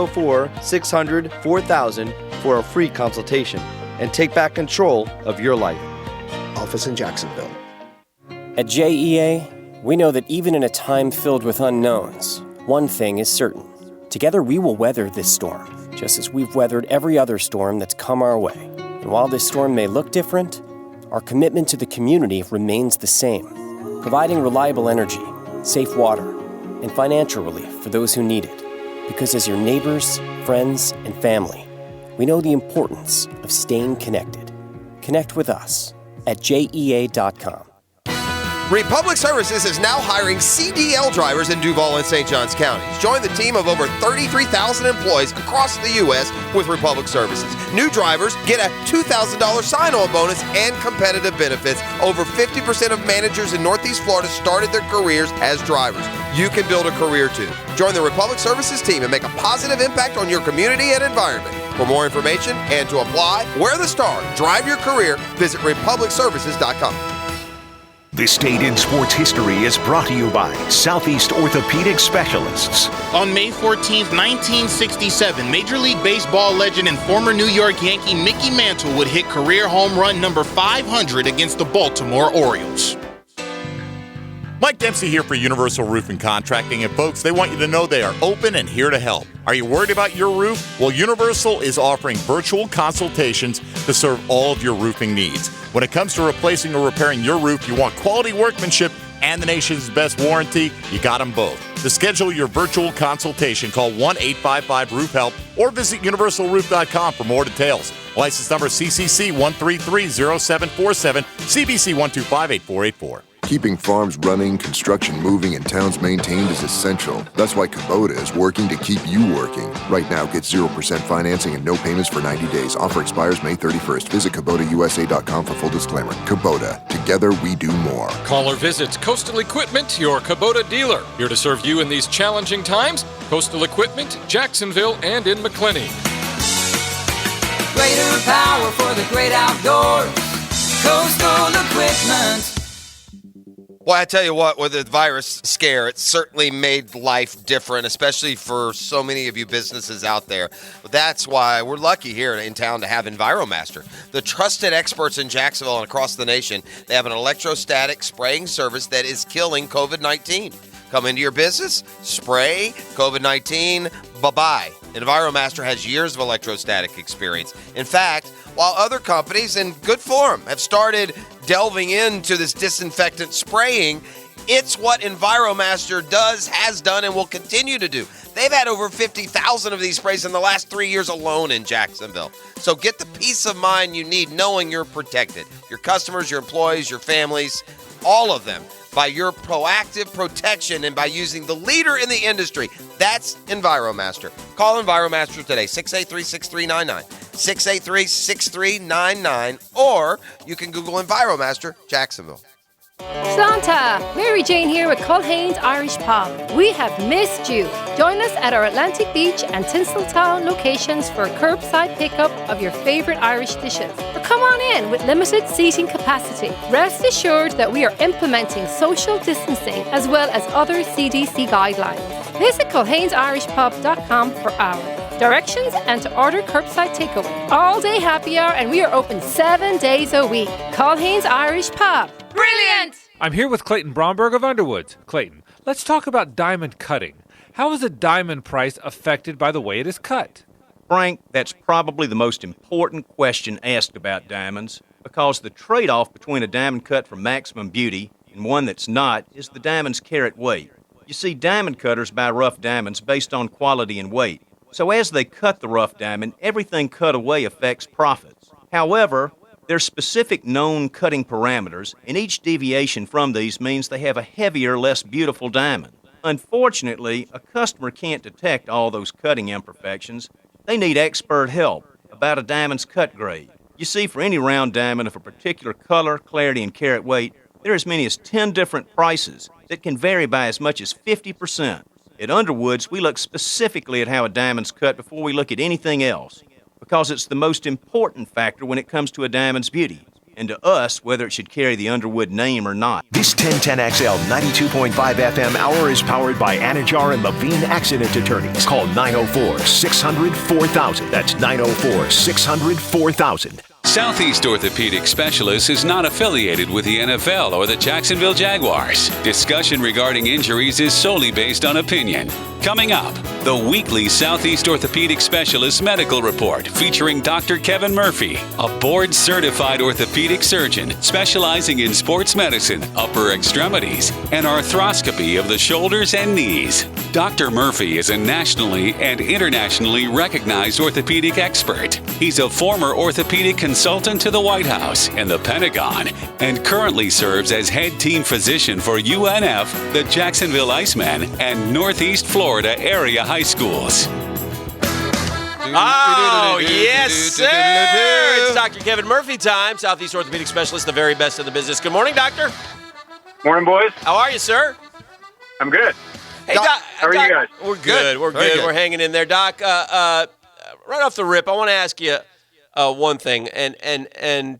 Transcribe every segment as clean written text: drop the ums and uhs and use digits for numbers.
600 4000 for a free consultation and take back control of your life. Office in Jacksonville. At JEA, we know that even in a time filled with unknowns, one thing is certain. Together we will weather this storm, just as we've weathered every other storm that's come our way. And while this storm may look different, our commitment to the community remains the same, providing reliable energy, safe water, and financial relief for those who need it. Because as your neighbors, friends, and family, we know the importance of staying connected. Connect with us at JEA.com. Republic Services is now hiring CDL drivers in Duval and St. Johns counties. Join the team of over 33,000 employees across the U.S. with Republic Services. New drivers get a $2,000 sign-on bonus and competitive benefits. Over 50% of managers in Northeast Florida started their careers as drivers. You can build a career too. Join the Republic Services team and make a positive impact on your community and environment. For more information and to apply, wear the star, drive your career, visit republicservices.com. This Date in Sports History is brought to you by Southeast Orthopedic Specialists. On May 14, 1967, Major League Baseball legend and former New York Yankee Mickey Mantle would hit career home run number 500 against the Baltimore Orioles. Mike Dempsey here for Universal Roofing Contracting, and folks, they want you to know they are open and here to help. Are you worried about your roof? Well, Universal is offering virtual consultations to serve all of your roofing needs. When it comes to replacing or repairing your roof, you want quality workmanship and the nation's best warranty. You got them both. To schedule your virtual consultation, call 1-855-ROOF-HELP or visit universalroof.com for more details. License number CCC 1330747, CBC 1258484. Keeping farms running, construction moving, and towns maintained is essential. That's why Kubota is working to keep you working. Right now, get 0% financing and no payments for 90 days. Offer expires May 31st. Visit KubotaUSA.com for full disclaimer. Kubota. Together, we do more. Call or visit Coastal Equipment, your Kubota dealer. Here to serve you in these challenging times. Coastal Equipment, Jacksonville, and in McClenny. Greater power for the great outdoors. Coastal Equipment. Well, I tell you what, with the virus scare, it certainly made life different, especially for so many of you businesses out there. But that's why we're lucky here in town to have EnviroMaster, the trusted experts in Jacksonville and across the nation. They have an electrostatic spraying service that is killing COVID-19. Come into your business, spray COVID-19, bye-bye. EnviroMaster has years of electrostatic experience. In fact, while other companies in good form have started delving into this disinfectant spraying, it's what EnviroMaster does, has done, and will continue to do. They've had over 50,000 of these sprays in the last 3 years alone in Jacksonville. So get the peace of mind you need knowing you're protected. Your customers, your employees, your families, all of them, by your proactive protection and by using the leader in the industry. That's EnviroMaster. Call EnviroMaster today, 683-6399, 683-6399, or you can Google EnviroMaster Jacksonville. Santa, Mary Jane here with Culhane's Irish Pub. We have missed you. Join us at our Atlantic Beach and Tinseltown locations for a curbside pickup of your favorite Irish dishes. Or come on in with limited seating capacity. Rest assured that we are implementing social distancing as well as other CDC guidelines. Visit culhanesirishpub.com for hours, directions, and to order curbside takeaway. All day happy hour, and we are open 7 days a week. Culhane's Irish Pub. Brilliant! I'm here with Clayton Bromberg of Underwoods. Clayton, let's talk about diamond cutting. How is a diamond price affected by the way it is cut? Frank, that's probably the most important question asked about diamonds, because the trade-off between a diamond cut for maximum beauty and one that's not is the diamond's carat weight. You see, diamond cutters buy rough diamonds based on quality and weight. So as they cut the rough diamond, everything cut away affects profits. However, there's specific known cutting parameters, and each deviation from these means they have a heavier, less beautiful diamond. Unfortunately, a customer can't detect all those cutting imperfections. They need expert help about a diamond's cut grade. You see, for any round diamond of a particular color, clarity, and carat weight, there are as many as 10 different prices that can vary by as much as 50%. At Underwoods, we look specifically at how a diamond's cut before we look at anything else, because it's the most important factor when it comes to a diamond's beauty. and to us whether it should carry the Underwood name or not. This 1010XL 92.5 FM hour is powered by Anajar and Levine Accident Attorneys. Call 904-600-4000. That's 904-600-4000. Southeast Orthopedic Specialists is not affiliated with the NFL or the Jacksonville Jaguars. Discussion regarding injuries is solely based on opinion. Coming up, the weekly Southeast Orthopedic Specialist Medical Report featuring Dr. Kevin Murphy, a board-certified orthopedic surgeon specializing in sports medicine, upper extremities, and arthroscopy of the shoulders and knees. Dr. Murphy is a nationally and internationally recognized orthopedic expert. He's a former orthopedic consultant to the White House and the Pentagon, and currently serves as head team physician for UNF, the Jacksonville Icemen, and Northeast Florida area high schools. Oh, yes, sir! It's Dr. Kevin Murphy time, Southeast Orthopedic Specialist, the very best in the business. Good morning, doctor. Morning, boys. How are you, sir? I'm good. Hey, Doc. How are you guys? We're good. We're good. We're hanging in there. Doc, right off the rip, I want to ask you one thing, and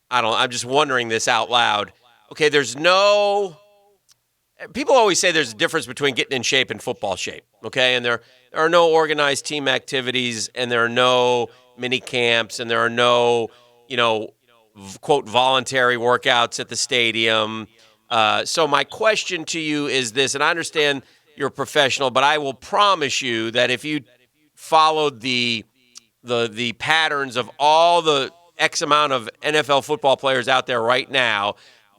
I'm just wondering this out loud. Okay, people always say there's a difference between getting in shape and football shape, okay? And there are no organized team activities, and there are no mini camps, and there are no, quote, voluntary workouts at the stadium. So my question to you is this, and I understand you're a professional, but I will promise you that if you followed the patterns of all the X amount of NFL football players out there right now,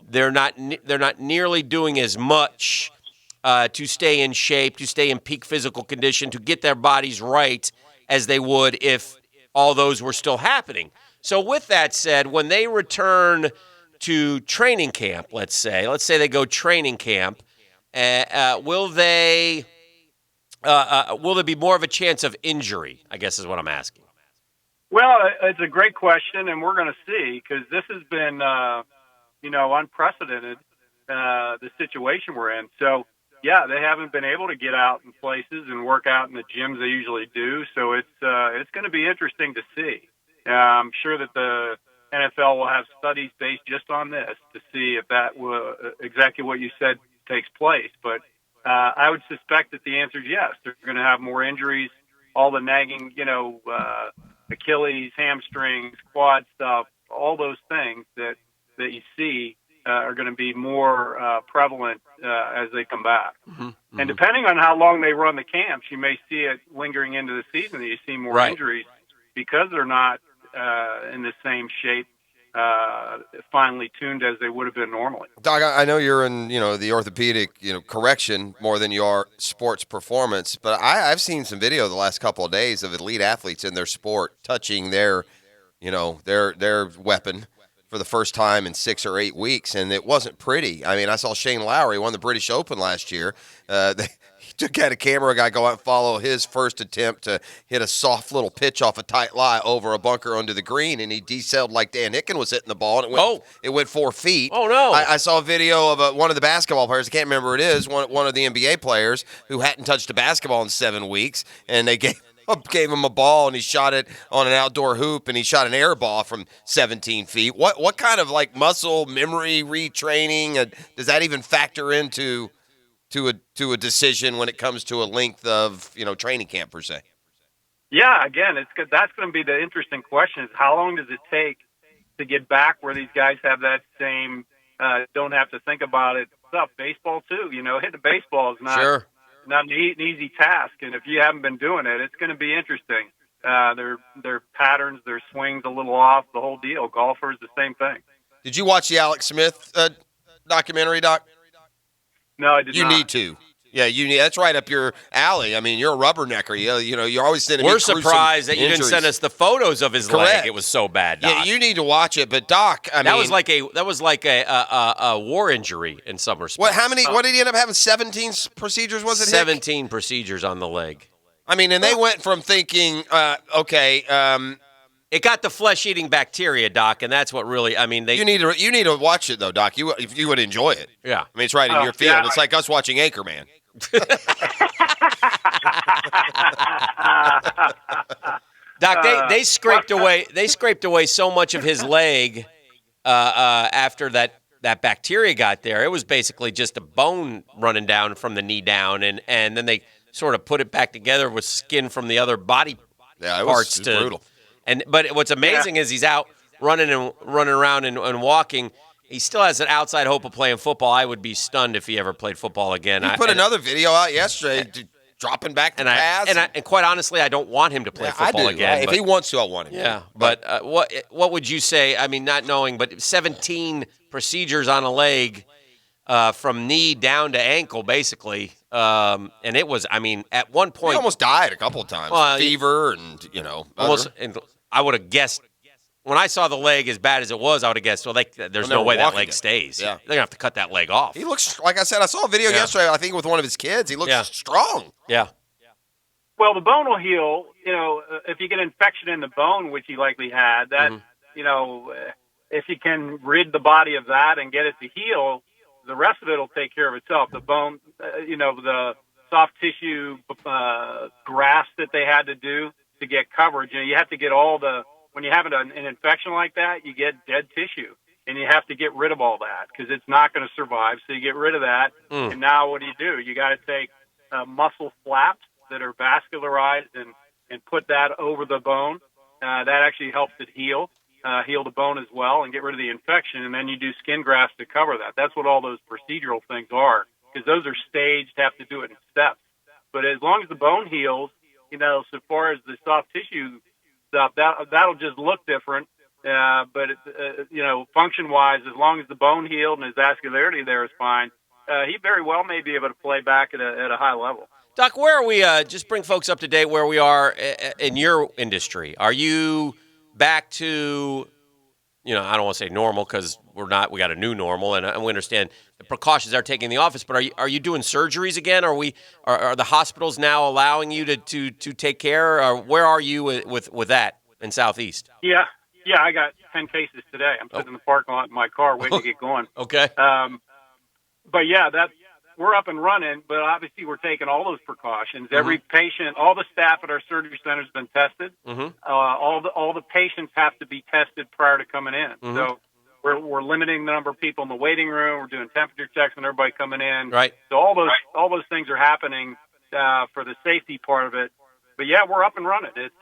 they're not nearly doing as much to stay in shape, to stay in peak physical condition, to get their bodies right as they would if all those were still happening. So with that said, when they return to training camp, let's say they go training camp, will there be more of a chance of injury, I guess is what I'm asking. Well, it's a great question, and we're going to see, because this has been, unprecedented, the situation we're in. So, yeah, they haven't been able to get out in places and work out in the gyms they usually do. So it's going to be interesting to see. I'm sure that the NFL will have studies based just on this to see if that will exactly what you said takes place. But I would suspect that the answer is yes. They're going to have more injuries, all the nagging, Achilles, hamstrings, quad stuff, all those things that you see are going to be more prevalent as they come back. Mm-hmm. And depending on how long they run the camps, you may see it lingering into the season that you see more injuries because they're not in the same shape, finely tuned as they would have been normally. Doc, I know you're in, the orthopedic, correction more than you are sports performance, but I've seen some video the last couple of days of elite athletes in their sport touching their weapon for the first time in 6 or 8 weeks, and it wasn't pretty. I mean, I saw Shane Lowry won the British Open last year. He had a camera guy go out and follow his first attempt to hit a soft little pitch off a tight lie over a bunker under the green, and he desailed like Dan Hicken was hitting the ball, and it went 4 feet. Oh, no. I saw a video of one of the basketball players. I can't remember who it is, one of the NBA players who hadn't touched a basketball in 7 weeks, and they gave him a ball, and he shot it on an outdoor hoop, and he shot an air ball from 17 feet. What kind of muscle memory retraining does that even factor into a decision when it comes to a length of training camp per se? Yeah, again, that's going to be the interesting question: is how long does it take to get back where these guys have that same don't have to think about it stuff? Baseball too, hitting a baseball is not an easy task, and if you haven't been doing it, it's going to be interesting. Their patterns, their swings a little off, the whole deal. Golfers, the same thing. Did you watch the Alex Smith documentary, Doc? No, I did not. You need to. Yeah, that's right up your alley. I mean, you're a rubbernecker. You're always sending me We're surprised that you didn't send us the photos of his leg. It was so bad, Doc. Yeah, you need to watch it. But Doc, that was like a war injury in some respects. What did he end up having? 17 procedures? Was it 17 procedures on the leg? I mean, and they went from thinking, it got the flesh-eating bacteria, Doc, and that's what really. I mean, you need to watch it though, Doc. You would enjoy it. Yeah, I mean, it's right in your field. Yeah. It's like us watching Anchorman. Doc, they scraped away so much of his leg after that bacteria got there. It was basically just a bone running down from the knee down, and then they sort of put it back together with skin from the other body parts. It was brutal. But what's amazing is he's out running around and walking. He still has an outside hope of playing football. I would be stunned if he ever played football again. He put another video out yesterday, dropping back to pass. And quite honestly, I don't want him to play football again. If he wants to, I want him. Yeah, but what would you say? I mean, not knowing, but 17 procedures on a leg from knee down to ankle, basically. And it was, I mean, at one point, he almost died a couple of times. Fever and almost. And I would have guessed. When I saw the leg as bad as it was, I would have guessed, there's no way that leg stays. Yeah. They're going to have to cut that leg off. He looks, like I said, I saw a video yesterday, I think, with one of his kids. He looks strong. Yeah. Well, the bone will heal. If you get an infection in the bone, which he likely had, that, if you can rid the body of that and get it to heal, the rest of it will take care of itself. The bone, the soft tissue grafts that they had to do to get coverage, you have to get when you have an infection like that, you get dead tissue, and you have to get rid of all that because it's not going to survive. So you get rid of that, and now what do? You got to take muscle flaps that are vascularized and put that over the bone. That actually helps it heal the bone as well and get rid of the infection, and then you do skin grafts to cover that. That's what all those procedural things are because those are staged, have to do it in steps. But as long as the bone heals, so far as the soft tissue stuff, that'll just look different. But function-wise, as long as the bone healed and his vascularity there is fine, he very well may be able to play back at a high level. Doc, where are we? Just bring folks up to date where we are in your industry. Are you back to, I don't want to say normal because we're not. We got a new normal, and we understand the precautions they're taking in the office. But are you doing surgeries again? Are the hospitals now allowing you to take care? Or where are you with that in Southeast? Yeah, I got 10 cases today. I'm sitting in the parking lot in my car waiting to get going. Okay. But yeah, we're up and running, but obviously we're taking all those precautions. Every patient, all the staff at our surgery center has been tested. All the patients have to be tested prior to coming in. So we're limiting the number of people in the waiting room. We're doing temperature checks on everybody coming in. Right. So all those things are happening for the safety part of it. But yeah, we're up and running. It's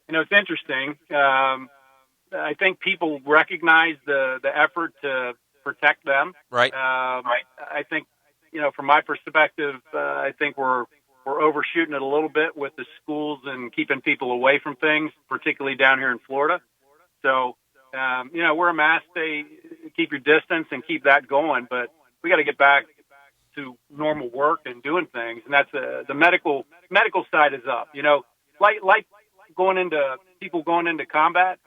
it's interesting. I think people recognize the effort to protect them. Right. I think, from my perspective, I think we're overshooting it a little bit with the schools and keeping people away from things, particularly down here in Florida. So, wear a mask, keep your distance and keep that going. But we got to get back to normal work and doing things. And that's the medical side is up, like people going into combat.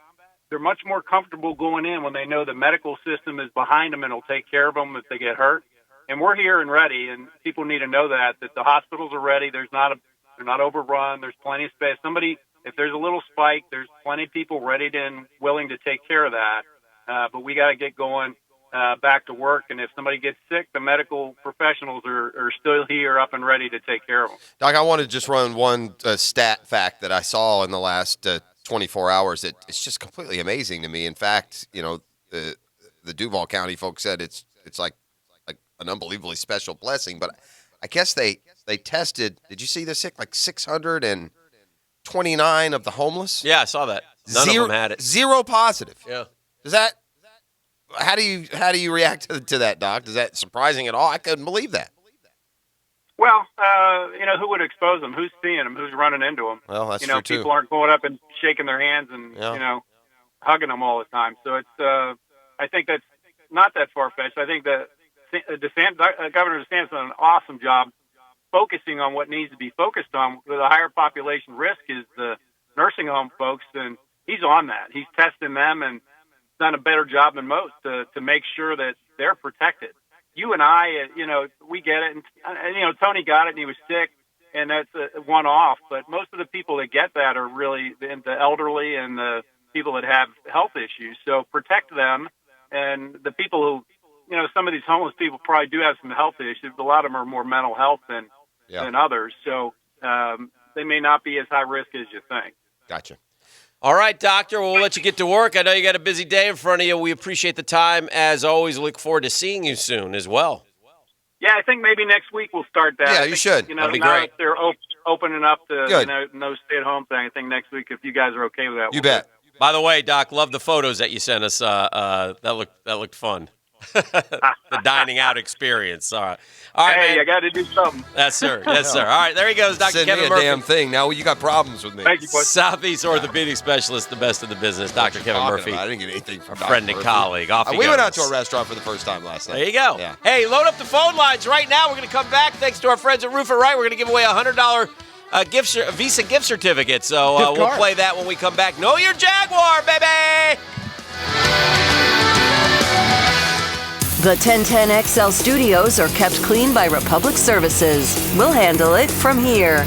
They're much more comfortable going in when they know the medical system is behind them and will take care of them if they get hurt. And we're here and ready, and people need to know that the hospitals are ready. They're not overrun. There's plenty of space. If there's a little spike, there's plenty of people ready and willing to take care of that. But we got to get going back to work. And if somebody gets sick, the medical professionals are still here, up and ready to take care of them. Doc, I want to just run one stat fact that I saw in the last 24 hours. It's just completely amazing to me. In fact, the Duval County folks said it's like an unbelievably special blessing. But I guess they tested. Did you see this? Like 629 of the homeless. Yeah, I saw that. None of them had it. Zero positive. Yeah. Does that? How do you react to that, Doc? Is that surprising at all? I couldn't believe that. Well, who would expose them? Who's seeing them? Who's running into them? Well, that's true too. People aren't going up and shaking their hands and hugging them all the time. So it's I think that's not that far-fetched. I think that Governor DeSantis done an awesome job focusing on what needs to be focused on. The higher population risk is the nursing home folks, and he's on that. He's testing them and done a better job than most to make sure that they're protected. You and I, we get it. And Tony got it and he was sick, and that's a one-off. But most of the people that get that are really the elderly and the people that have health issues. So protect them. And the people who, some of these homeless people probably do have some health issues. But a lot of them are more mental health than others. So they may not be as high risk as you think. Gotcha. All right, Doctor. We'll let you get to work. I know you got a busy day in front of you. We appreciate the time. As always, look forward to seeing you soon as well. Yeah, I think maybe next week we'll start that. Yeah, you should. That'd be now great. that they're opening up the Good. no stay-at-home thing, I think next week, if you guys are okay with that. You bet. By the way, Doc, love the photos that you sent us. That looked fun. The dining out experience. All right, Hey, man. I got to do something. Yes, sir. Yes, sir. All right, there he goes, Dr. Send Kevin me a Murphy. damn thing. Now you got problems with me. Thank you, boy. Southeast orthopedic specialist, the best in the business, Dr. Kevin Talking Murphy. about. I didn't get anything from Our friend Dr. and Murphy. colleague. Off he We went goes. out to a restaurant for the first time last night. There you go. Yeah. Hey, load up the phone lines right now. We're going to come back. Thanks to our friends at Roofer Right. We're going to give away a $100 Visa gift certificate. So we'll play that when we come back. Know your Jaguar, baby! The 1010XL studios are kept clean by Republic Services. We'll handle it from here.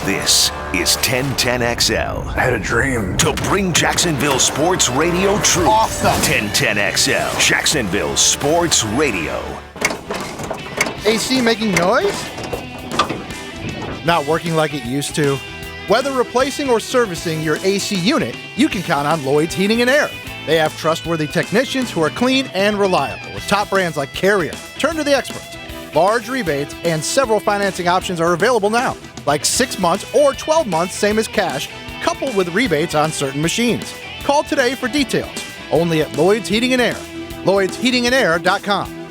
This is 1010XL. I had a dream. To bring Jacksonville sports radio true. Awesome. 1010XL. Jacksonville Sports Radio. AC making noise? Not working like it used to? Whether replacing or servicing your AC unit, you can count on Lloyd's Heating and Air. They have trustworthy technicians who are clean and reliable with top brands like Carrier. Turn to the experts. Large rebates and several financing options are available now, like 6 months or 12 months, same as cash, coupled with rebates on certain machines. Call today for details. Only at Lloyd's Heating and Air. Lloyd'sHeatingandAir.com.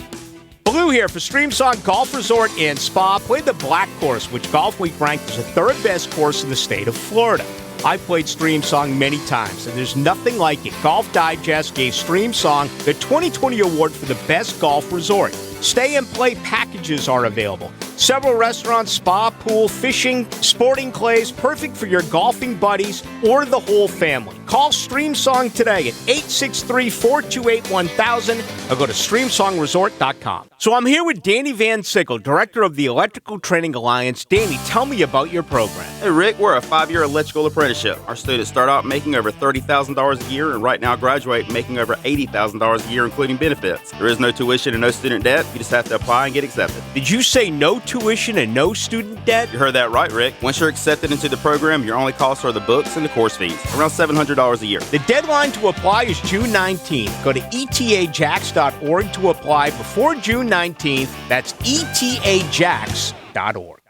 Blue here for Streamsong Golf Resort and Spa. Play the Black Course, which Golf Week ranked as the third best course in the state of Florida. I've played Streamsong many times, and there's nothing like it. Golf Digest gave Streamsong the 2020 award for the best golf resort. Stay and play packages are available. Several restaurants, spa, pool, fishing, sporting clays, perfect for your golfing buddies or the whole family. Call Streamsong today at 863-428-1000 or go to StreamSongResort.com. So I'm here with Danny Van Sickle, Director of the Electrical Training Alliance. Danny, tell me about your program. Hey, Rick, we're a 5-year electrical apprenticeship. Our students start out making over $30,000 a year and right now graduate making over $80,000 a year, including benefits. There is no tuition and no student debt. You just have to apply and get accepted. Did you say no tuition and no student debt? You heard that right, Rick. Once you're accepted into the program, your only costs are the books and the course fees, around $700 a year. The deadline to apply is June 19th. Go to etajax.org to apply before June 19th. That's etajax.org.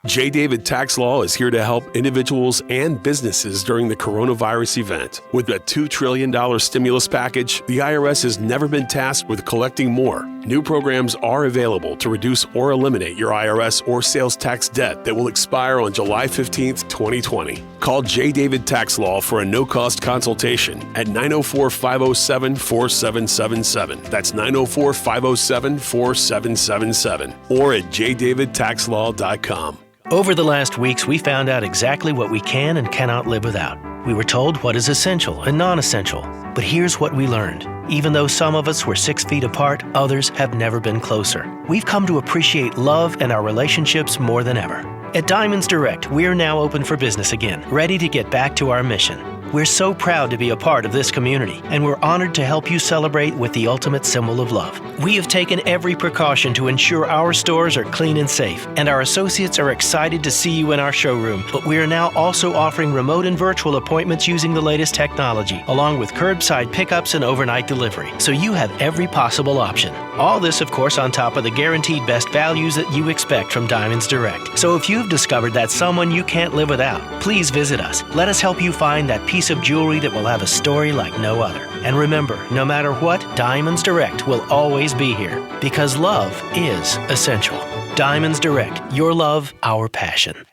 J. David Tax Law is here to help individuals and businesses during the coronavirus event. With a $2 trillion stimulus package, the IRS has never been tasked with collecting more. New programs are available to reduce or eliminate your IRS or sales tax debt that will expire on July 15th, 2020. Call J. David Tax Law for a no-cost consultation at 904-507-4777. That's 904-507-4777 or at jdavidtaxlaw.com. Over the last weeks, we found out exactly what we can and cannot live without. We were told what is essential and non-essential. But here's what we learned. Even though some of us were 6 feet apart, others have never been closer. We've come to appreciate love and our relationships more than ever. At Diamonds Direct, we're now open for business again, ready to get back to our mission. We're so proud to be a part of this community, and we're honored to help you celebrate with the ultimate symbol of love. We have taken every precaution to ensure our stores are clean and safe, and our associates are excited to see you in our showroom. But we are now also offering remote and virtual appointments using the latest technology, along with curbside pickups and overnight delivery, so you have every possible option. All this, of course, on top of the guaranteed best values that you expect from Diamonds Direct. So if you've discovered that someone you can't live without, please visit us. Let us help you find that piece of jewelry that will have a story like no other. And remember, no matter what, Diamonds Direct will always be here, because love is essential. Diamonds Direct, your love, our passion.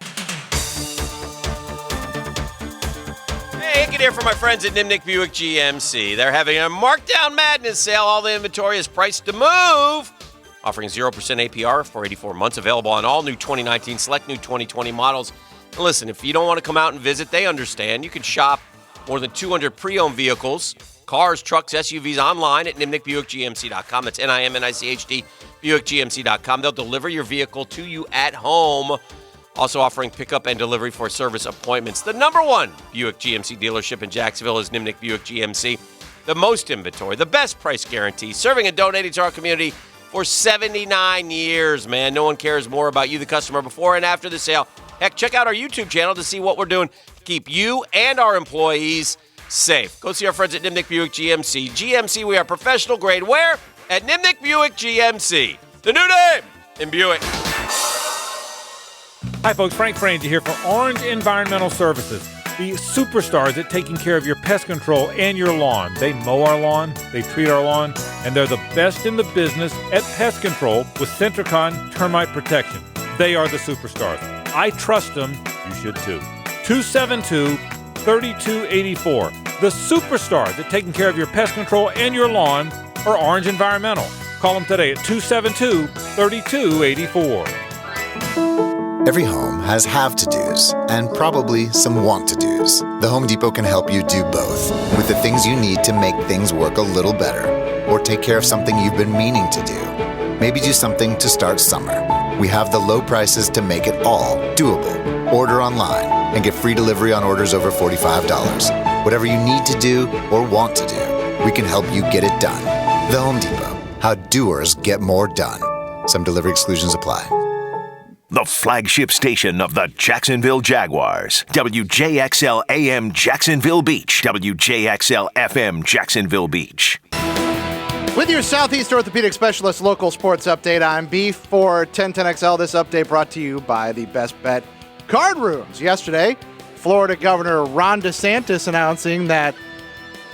Hey, Hickett here for my friends at Nimnick Buick GMC. They're having a markdown madness sale. All the inventory is priced to move. Offering 0% APR for 84 months. Available on all new 2019, select new 2020 models. And listen, if you don't want to come out and visit, they understand. You can shop more than 200 pre-owned vehicles, cars, trucks, SUVs online at nimnickbuickgmc.com. That's NIMNICHD, BuickGMC.com. They'll deliver your vehicle to you at home. Also offering pickup and delivery for service appointments. The number one Buick GMC dealership in Jacksonville is Nimnick Buick GMC. The most inventory, the best price guarantee, serving and donating to our community for 79 years, man. No one cares more about you, the customer, before and after the sale. Heck, check out our YouTube channel to see what we're doing keep you and our employees safe. Go see our friends at Nimnick Buick GMC. GMC, we are professional grade. Where? At Nimnick Buick GMC. The new name in Buick. Hi, folks. Frank Frangie here for Orange Environmental Services, the superstars at taking care of your pest control and your lawn. They mow our lawn, they treat our lawn, and they're the best in the business at pest control with Centricon Termite Protection. They are the superstars. I trust them. You should too. 272-3284. The superstars at taking care of your pest control and your lawn are Orange Environmental. Call them today at 272-3284. Every home has have-to-dos and probably some want-to-dos. The Home Depot can help you do both with the things you need to make things work a little better or take care of something you've been meaning to do. Maybe do something to start summer. We have the low prices to make it all doable. Order online and get free delivery on orders over $45. Whatever you need to do or want to do, we can help you get it done. The Home Depot. How doers get more done. Some delivery exclusions apply. The flagship station of the Jacksonville Jaguars. WJXL AM Jacksonville Beach. WJXL FM Jacksonville Beach. With your Southeast Orthopedic Specialist local sports update, I'm Beef for 1010XL. This update brought to you by the Best Bet Card Rooms. Yesterday, Florida Governor Ron DeSantis announcing that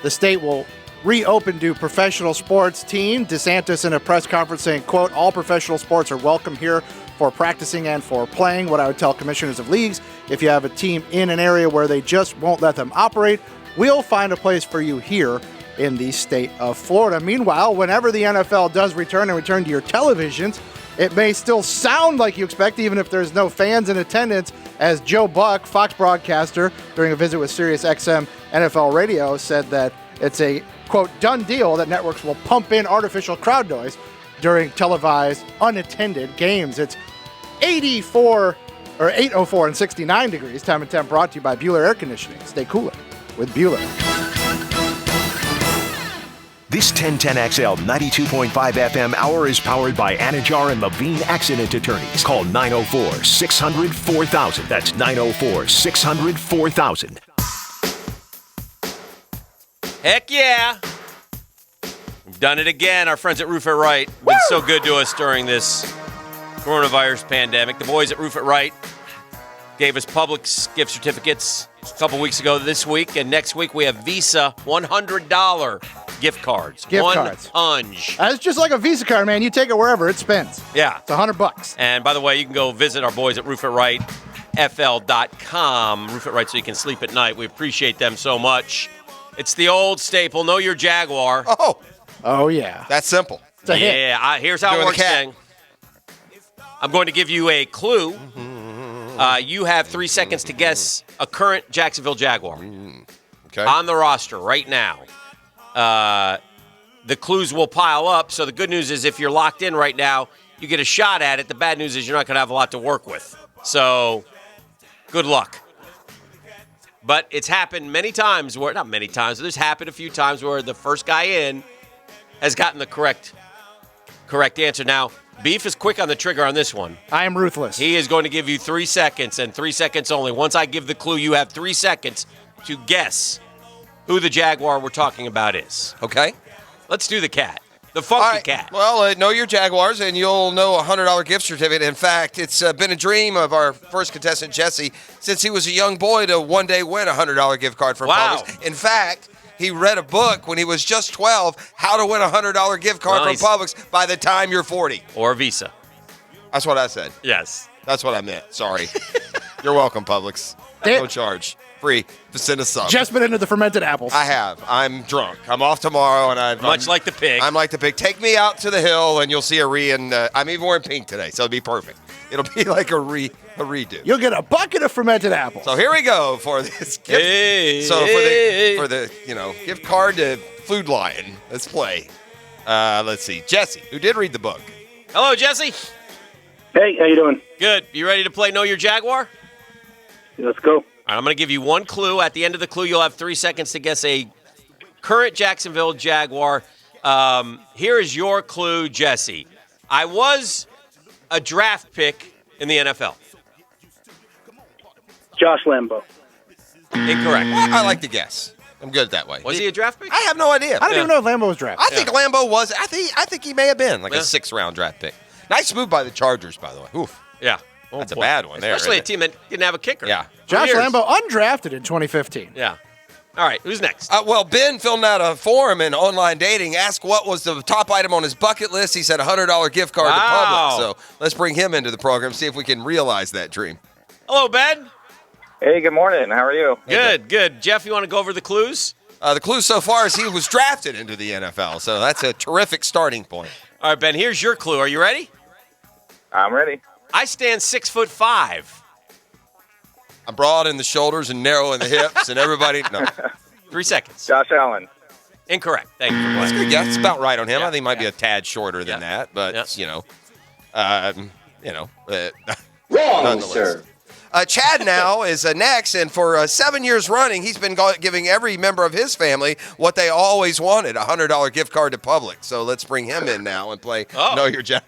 the state will reopen to professional sports team. DeSantis in a press conference saying, quote, all professional sports are welcome here for practicing and for playing. What I would tell commissioners of leagues, if you have a team in an area where they just won't let them operate, we'll find a place for you here in the state of Florida. Meanwhile, whenever the NFL does return to your televisions, it may still sound like you expect, even if there's no fans in attendance, as Joe Buck, Fox broadcaster, during a visit with SiriusXM NFL Radio, said that it's a, quote, done deal that networks will pump in artificial crowd noise during televised, unattended games. It's 8:04 and 69 degrees. Time and Temp brought to you by Bueller Air Conditioning. Stay cooler with Bueller. This 1010XL 92.5 FM hour is powered by Anajar and Levine Accident Attorneys. Call 904-600-4000. That's 904-600-4000. Heck yeah. We've done it again. Our friends at Roof It Right have been so good to us during this coronavirus pandemic. The boys at Roof It Right gave us Publix gift certificates a couple weeks ago this week, and next week we have Visa $100 gift cards. Unge. It's just like a Visa card, man. You take it wherever, it spends. Yeah. It's $100. And by the way, you can go visit our boys at roofitRightFL.com. Roof It Right so you can sleep at night. We appreciate them so much. It's the old staple, know your Jaguar. Oh, yeah. That's simple. It's a hit. Yeah, here's how it works, gang. I'm going to give you a clue. You have 3 seconds to guess a current Jacksonville Jaguar. Okay. On the roster right now. The clues will pile up. So the good news is if you're locked in right now, you get a shot at it. The bad news is you're not going to have a lot to work with. So good luck. But it's happened many times where, not many times, but there's happened a few times where the first guy in has gotten the correct answer. Now, Beef is quick on the trigger on this one. I am ruthless. He is going to give you 3 seconds, and 3 seconds only. Once I give the clue, you have 3 seconds to guess who the Jaguar we're talking about is. Okay. Let's do the cat. The funky cat. Well, know your Jaguars, and you'll know a $100 gift certificate. In fact, it's been a dream of our first contestant, Jesse, since he was a young boy to one day win a $100 gift card from Publix. In fact, he read a book when he was just 12, how to win a $100 gift card from Publix by the time you're 40. Or Visa. That's what I said. Yes. That's what I meant. Sorry. You're welcome, Publix. No charge. Free. Just send us some. Just been into the fermented apples. I have. I'm drunk. I'm off tomorrow, and I'm like the pig. I'm like the pig. Take me out to the hill, and you'll see a and I'm even wearing pink today, so it'll be perfect. It'll be like a redo. You'll get a bucket of fermented apples. So here we go for this gift. For the gift card to Food Lion. Let's play. Let's see. Jesse, who did read the book. Hello, Jesse. Hey, how you doing? Good. You ready to play Know Your Jaguar? Let's go. All right, I'm going to give you one clue. At the end of the clue, you'll have 3 seconds to guess a current Jacksonville Jaguar. Here is your clue, Jesse. I was a draft pick in the NFL. Josh Lambo. Incorrect. I like to guess. I'm good that way. Was he a draft pick? I have no idea. I didn't even know Lambo was drafted. I think Lambo was. I think he may have been like a 6th round draft pick. Nice move by the Chargers, by the way. Oof. Yeah. That's a bad one there. Especially a team that didn't have a kicker. Yeah. Josh Lambo undrafted in 2015. Yeah. All right, who's next? Well, Ben filled out a forum in online dating, asked what was the top item on his bucket list. He said $100 gift card to Publix. So let's bring him into the program, see if we can realize that dream. Hello, Ben. Hey, good morning. How are you? Good. Jeff, you want to go over the clues? The clue so far is he was drafted into the NFL, so that's a terrific starting point. All right, Ben, here's your clue. Are you ready? I'm ready. I stand 6'5". I'm broad in the shoulders and narrow in the hips, and everybody. No. 3 seconds. Josh Allen. Incorrect. Thank you for playing. That's good. Yeah, that's about right on him. I think he might be a tad shorter than that, but Wrong, sir. Chad now is next, and for 7 years running, he's been giving every member of his family what they always wanted, a $100 gift card to Publix. So let's bring him in now and play Know Your Jack.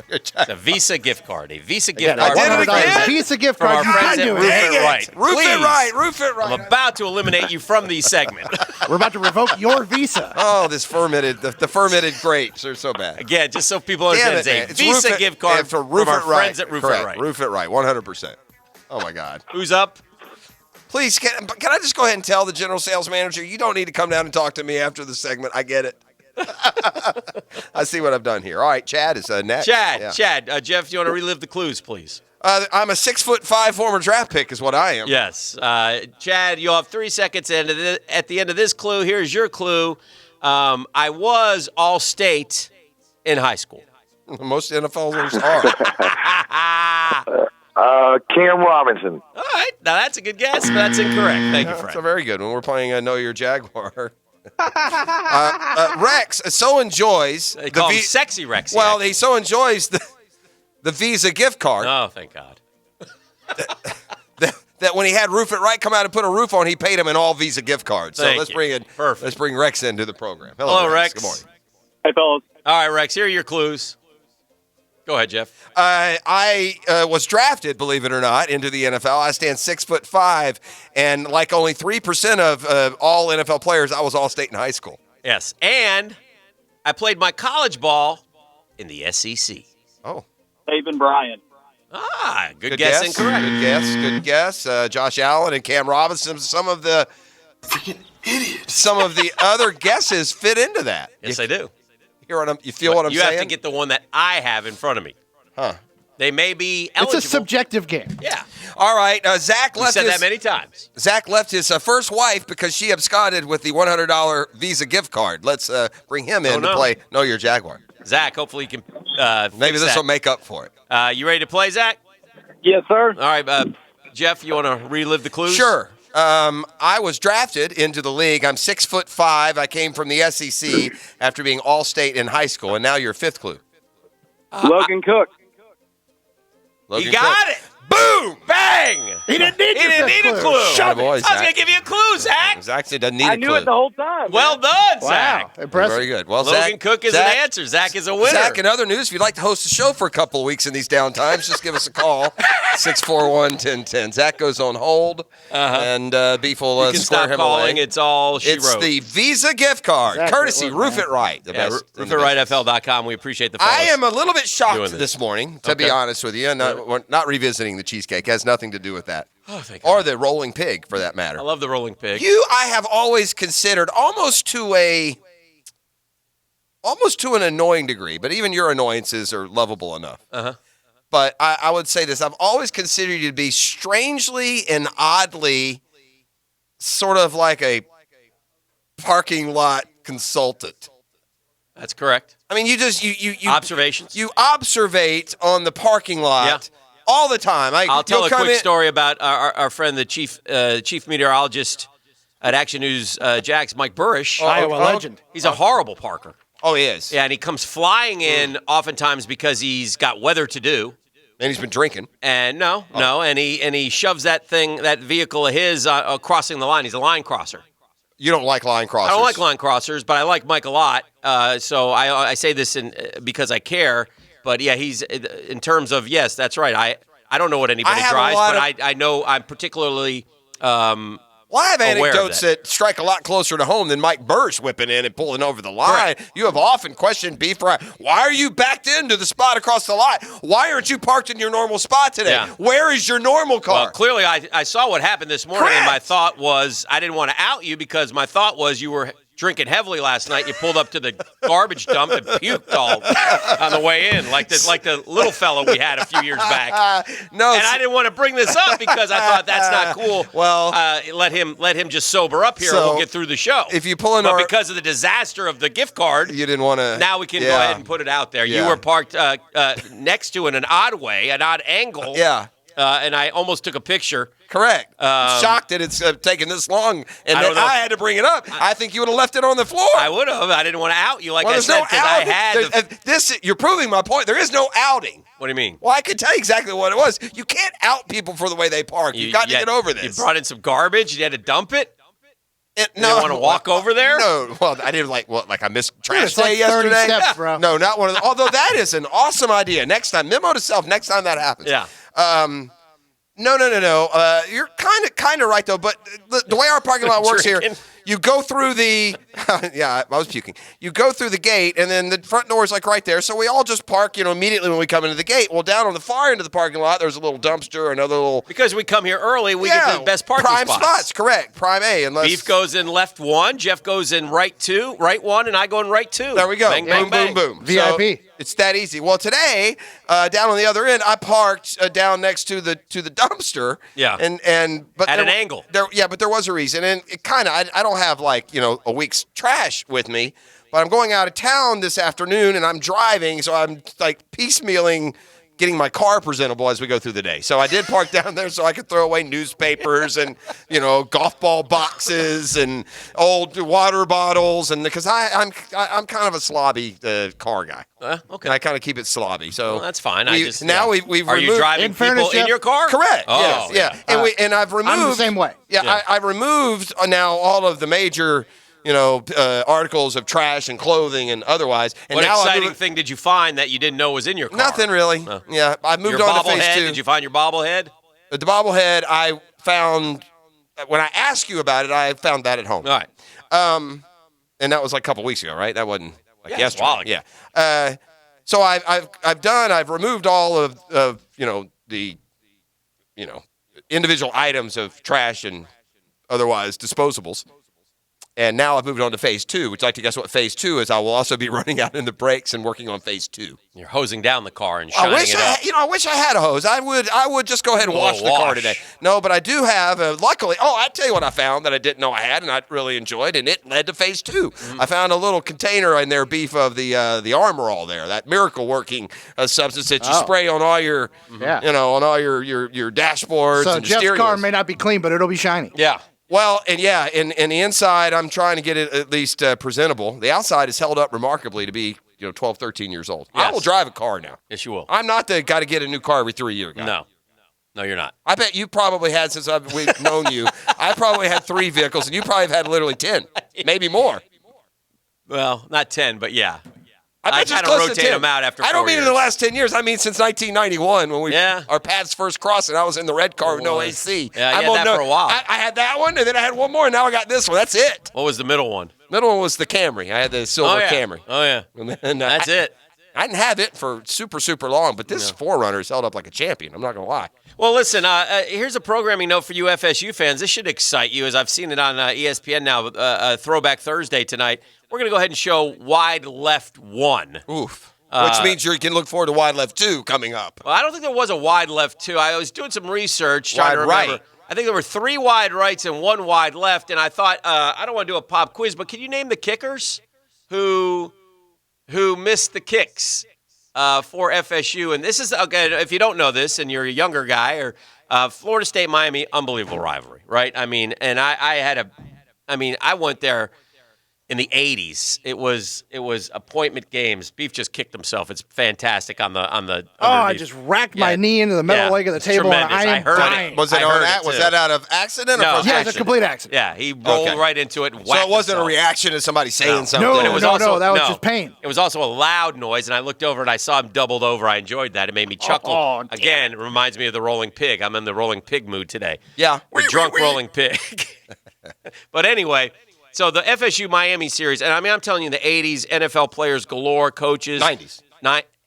It's a Visa gift card. A Visa gift card. I did it again. Visa gift From card. our friends at Roof It Right. Roof it right. I'm about to eliminate you from the segment. We're about to revoke your Visa. Oh, this fermented, the fermented grapes are so bad. Again, just so people understand, it's a Visa gift card for from our friends at Roof It Right. Roof it right, 100%. Oh, my God. Who's up? Please, can I just go ahead and tell the general sales manager, you don't need to come down and talk to me after the segment. I get it. I see what I've done here. All right, Chad is next. Chad, Jeff, do you want to relive the clues, please? I'm a 6'5" former draft pick is what I am. Yes. Chad, you'll have 3 seconds at the end of this clue. Here's your clue. I was all-state in high school. Most NFLers are. Cam Robinson. All right. Now, that's a good guess, but that's incorrect. Thank you, Frank. That's a very good one. We're playing Know Your Jaguar. Rex so enjoys they call him Sexy Rex. Well, he so enjoys the Visa gift card. Oh, thank God. that when he had Roof It Right come out and put a roof on, he paid him an all Visa gift card. So Thank you. Let's bring Rex into the program. Hello, Rex. Good morning. Hey, fellas. All right, Rex. Here are your clues. Go ahead, Jeff. I was drafted, believe it or not, into the NFL. I stand 6'5", and like only 3% of all NFL players, I was all-state in high school. Yes, and I played my college ball in the SEC. Oh. Saban Bryant. Good guess. Incorrect. Good guess. Josh Allen and Cam Robinson. Some of the freaking idiots. Some of the other guesses fit into that. Yes, I do. You feel what I'm saying? You have to get the one that I have in front of me. Huh. They may be eligible. It's a subjective game. Yeah. All right. Zach left said that many times. Zach left his first wife because she absconded with the $100 Visa gift card. Let's bring him in to play Know Your Jaguar. Zach, hopefully you can maybe this will make up for it. You ready to play, Zach? Yes, sir. All right. Jeff, you want to relive the clues? Sure. I was drafted into the league. I'm 6'5". I came from the SEC after being all-state in high school, and now your fifth clue. Logan Cook. You got it. Boom! Bang! He didn't need a clue. Shut I was going to give you a clue, Zach. Zach doesn't need a clue. I knew it the whole time. Well done, Zach. Impressive. Very good. Well, Logan Cook is an answer. Zach is a winner. Zach, in other news, if you'd like to host a show for a couple of weeks in these downtimes, just give us a call, 641-1010. Zach goes on hold, and Beef will you can square stop him calling. away. It's all she It's wrote. the Visa gift card, Exactly. courtesy Roof It Right. The best. RoofItRightFL.com. We appreciate the fellas I am a little bit shocked doing this morning, to be Okay. honest with you. And we're not revisiting the cheesecake. It has nothing to do with that. Oh, thank Or the rolling pig, for that matter. I love the rolling pig. I have always considered almost to an annoying degree, but even your annoyances are lovable enough. Uh-huh. But I would say this. I've always considered you to be strangely and oddly sort of like a parking lot consultant. That's correct. I mean, you Observations. You observate on the parking lot all the time. I'll tell a quick story about our friend, the chief meteorologist at Action News Jax, Mike Burrish. Iowa legend. He's a horrible parker. Oh, he is. Yeah, and he comes flying in oftentimes because he's got weather to do. And he's been drinking. And and he shoves that vehicle of his crossing the line. He's a line crosser. You don't like line crossers? I don't like line crossers, but I like Mike a lot. So I say this because I care. But yeah, he's in terms of that's right. I don't know what anybody drives, but I know I'm particularly Well, I have aware of anecdotes that strike a lot closer to home than Mike Burris whipping in and pulling over the line. Correct. You have often questioned Beef Fry. Why are you backed into the spot across the lot? Why aren't you parked in your normal spot today? Yeah. Where is your normal car? Well, clearly, I saw what happened this morning, and my thought was I didn't want to out you because my thought was you were drinking heavily last night. You pulled up to the garbage dump and puked all on the way in, like the little fellow we had a few years back. No, and I didn't want to bring this up because I thought that's not cool. Well, let him just sober up here, and we'll get through the show. If you pull in but because of the disaster of the gift card, you didn't want to. Now we can go ahead and put it out there. Yeah. You were parked next to in an odd way, an odd angle. Yeah. And I almost took a picture. Correct. Shocked that it's taken this long, and I that don't know. I had to bring it up. I think you would have left it on the floor. I would have. I didn't want to out you, like Well, I there's said, no because I outing. had. This. You're proving my point. There is no outing. What do you mean? Well, I could tell you exactly what it was. You can't out people for the way they park. You've got to get over this. You brought in some garbage. You had to dump it. No, you didn't want to walk over there? No, well, I didn't like I missed trash It's like day 30 yesterday. steps, bro. No, not one of them. Although that is an awesome idea. Next time, memo to self. Next time that happens. Yeah. No. You're kind of right though. But the way our parking lot works here, you go through the. Yeah, I was puking. You go through the gate, and then the front door is like right there. So we all just park, immediately when we come into the gate. Well, down on the far end of the parking lot, there's a little dumpster, another little. Because we come here early, we get the best parking prime spots. Correct, prime A. Unless Beef goes in left 1, Jeff goes in right 1, and I go in right 2. There we go. Bang, boom, bang, bang. boom, boom. VIP. So it's that easy. Well, today, down on the other end, I parked down next to the dumpster. Yeah. But at there, an angle. But there was a reason, and it kind of I don't have a week's trash with me, but I'm going out of town this afternoon, and I'm driving, so I'm like piecemealing getting my car presentable as we go through the day. So I did park down there so I could throw away newspapers and, golf ball boxes and old water bottles, and because I'm kind of a slobby car guy. Okay. And I kind of keep it slobby. So that's fine. We've Are removed. you driving people in your car? Correct. Oh, yes. Yeah. And I've removed. I'm the same way. Yeah. I removed now all of the major articles of trash and clothing and otherwise. And What now exciting thing did you find that you didn't know was in your car? Nothing really. Yeah, I moved your on to phase bobblehead? 2. Did you find your bobblehead? The bobblehead I found when I asked you about it. I found that at home. All right. And that was like a couple weeks ago, right? That wasn't like Yeah, it's a while yesterday. ago. Yeah. So I've removed all of the individual items of trash and otherwise disposables. And now I've moved on to phase 2. Would you like to guess what phase 2 is? I will also be running out in the brakes and working on phase 2. You're hosing down the car and shining it up. I wish I had a hose. I would just go ahead and wash the car today. No, but I do have. Luckily, I tell you what I found that I didn't know I had, and I really enjoyed, and it led to phase 2. Mm-hmm. I found a little container in there, Beef, of the Armor All there, that miracle working substance that you spray on all your, on all your dashboards So and Jeff's steering car wheels. may not be clean, but it'll be shiny. Yeah. Well, and in the inside, I'm trying to get it at least presentable. The outside is held up remarkably to be, 12, 13 years old. Yes. I will drive a car now. Yes, you will. I'm not the guy to get a new car every 3 year guy. No, you're not. I bet you probably had, since we've known you, I probably had 3 vehicles, and you probably have had literally 10, maybe more. Well, not 10, but yeah. I bet kind of rotate them out after 4 I don't mean years. in the last 10 years. I mean since 1991 when our paths first crossed, and I was in the red car with no AC. Yeah, you had that for a while. I had that one, and then I had one more, and now I got this one. That's it. What was the middle one? Middle one was the Camry. I had the silver Camry. Oh, yeah. And, That's it. I didn't have it for super, super long, but this 4Runner's held up like a champion. I'm not going to lie. Well, listen, here's a programming note for you FSU fans. This should excite you, as I've seen it on ESPN now, Throwback Thursday tonight. We're going to go ahead and show Wide Left 1. Oof. Which means you can look forward to Wide Left 2 coming up. Well, I don't think there was a Wide Left 2. I was doing some research trying to Wide remember. right. I think there were 3 wide rights and 1 wide left, and I thought, I don't want to do a pop quiz, but can you name the kickers who missed the kicks for FSU? And this is, okay, if you don't know this and you're a younger guy, or Florida State, Miami, unbelievable rivalry, right? I mean, and I went there in the 80s. It was appointment games. Beef just kicked himself. It's fantastic on the I just racked my knee into the middle leg of the table, and I am dying. Was that out of accident? No, or yeah, it's a complete accident. Yeah, he rolled right into it and whacked So it wasn't himself. a reaction to somebody saying something? No, It was that was just pain. It was also a loud noise, and I looked over and I saw him doubled over. I enjoyed that. It made me chuckle. Oh, Again, it reminds me of the rolling pig. I'm in the rolling pig mood today. Yeah. The drunk rolling pig. But anyway, so the FSU Miami series, and I mean, I'm telling you, the 80s, NFL players galore, coaches. 90s.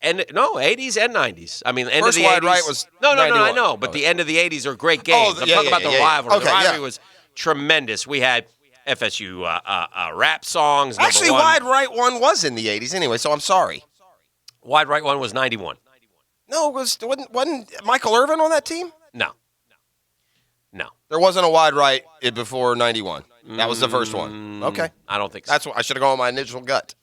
80s and 90s. I mean, the end First of the 80s. wide right was No, I 91. know. But the end of the 80s are great games. I'm yeah, talking yeah, about the yeah, yeah. rivalry. Okay, the rivalry yeah. was tremendous. We had FSU rap songs. Actually, number one. wide right one was in the 80s anyway, so I'm sorry. Wide right one was 91. No, wasn't Michael Irvin on that team? No. There wasn't a wide right before 91. That was the first one. Okay. I don't think so. That's what I should have gone with my initial gut.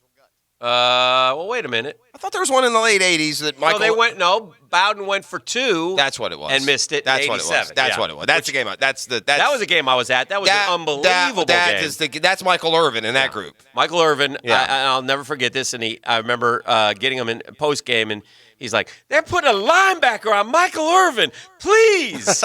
Well, wait a minute. I thought there was one in the late 80s that Michael... Bowden went for 2. That's what it was. And missed it. That's in what it 87. was. That's what it was. That's the game. That was a game I was at. That was an unbelievable game. That's Michael Irvin in that group. Michael Irvin. Yeah. I'll never forget this. And I remember getting him in post game, and he's like, "They're putting a linebacker on Michael Irvin, please."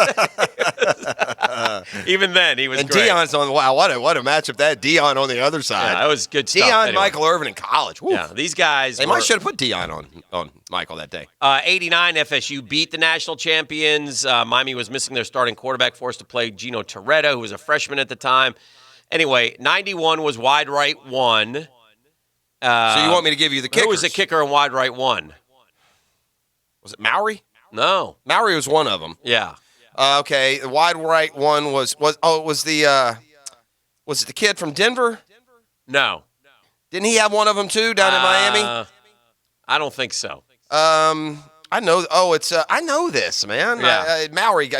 Even then, he was and great. Deion's on. Wow, what a matchup that. Deion on the other side. Yeah, that was good stuff. Deion, anyway. Michael Irvin in college. Woo. Yeah, these guys. They might should have put Deion on Michael that day. 89 FSU beat the national champions. Miami was missing their starting quarterback, forced to play Gino Toretta, who was a freshman at the time. Anyway, 91 was wide right 1. So you want me to give you the kickers? Who was the kicker in wide right 1? Was it Mowry? No. Mowry was one of them. Yeah. Okay, the wide right one was it the kid from Denver? No. Didn't he have one of them too down in Miami? I don't think so. I know. Oh, it's I know this, man. Yeah. Mowry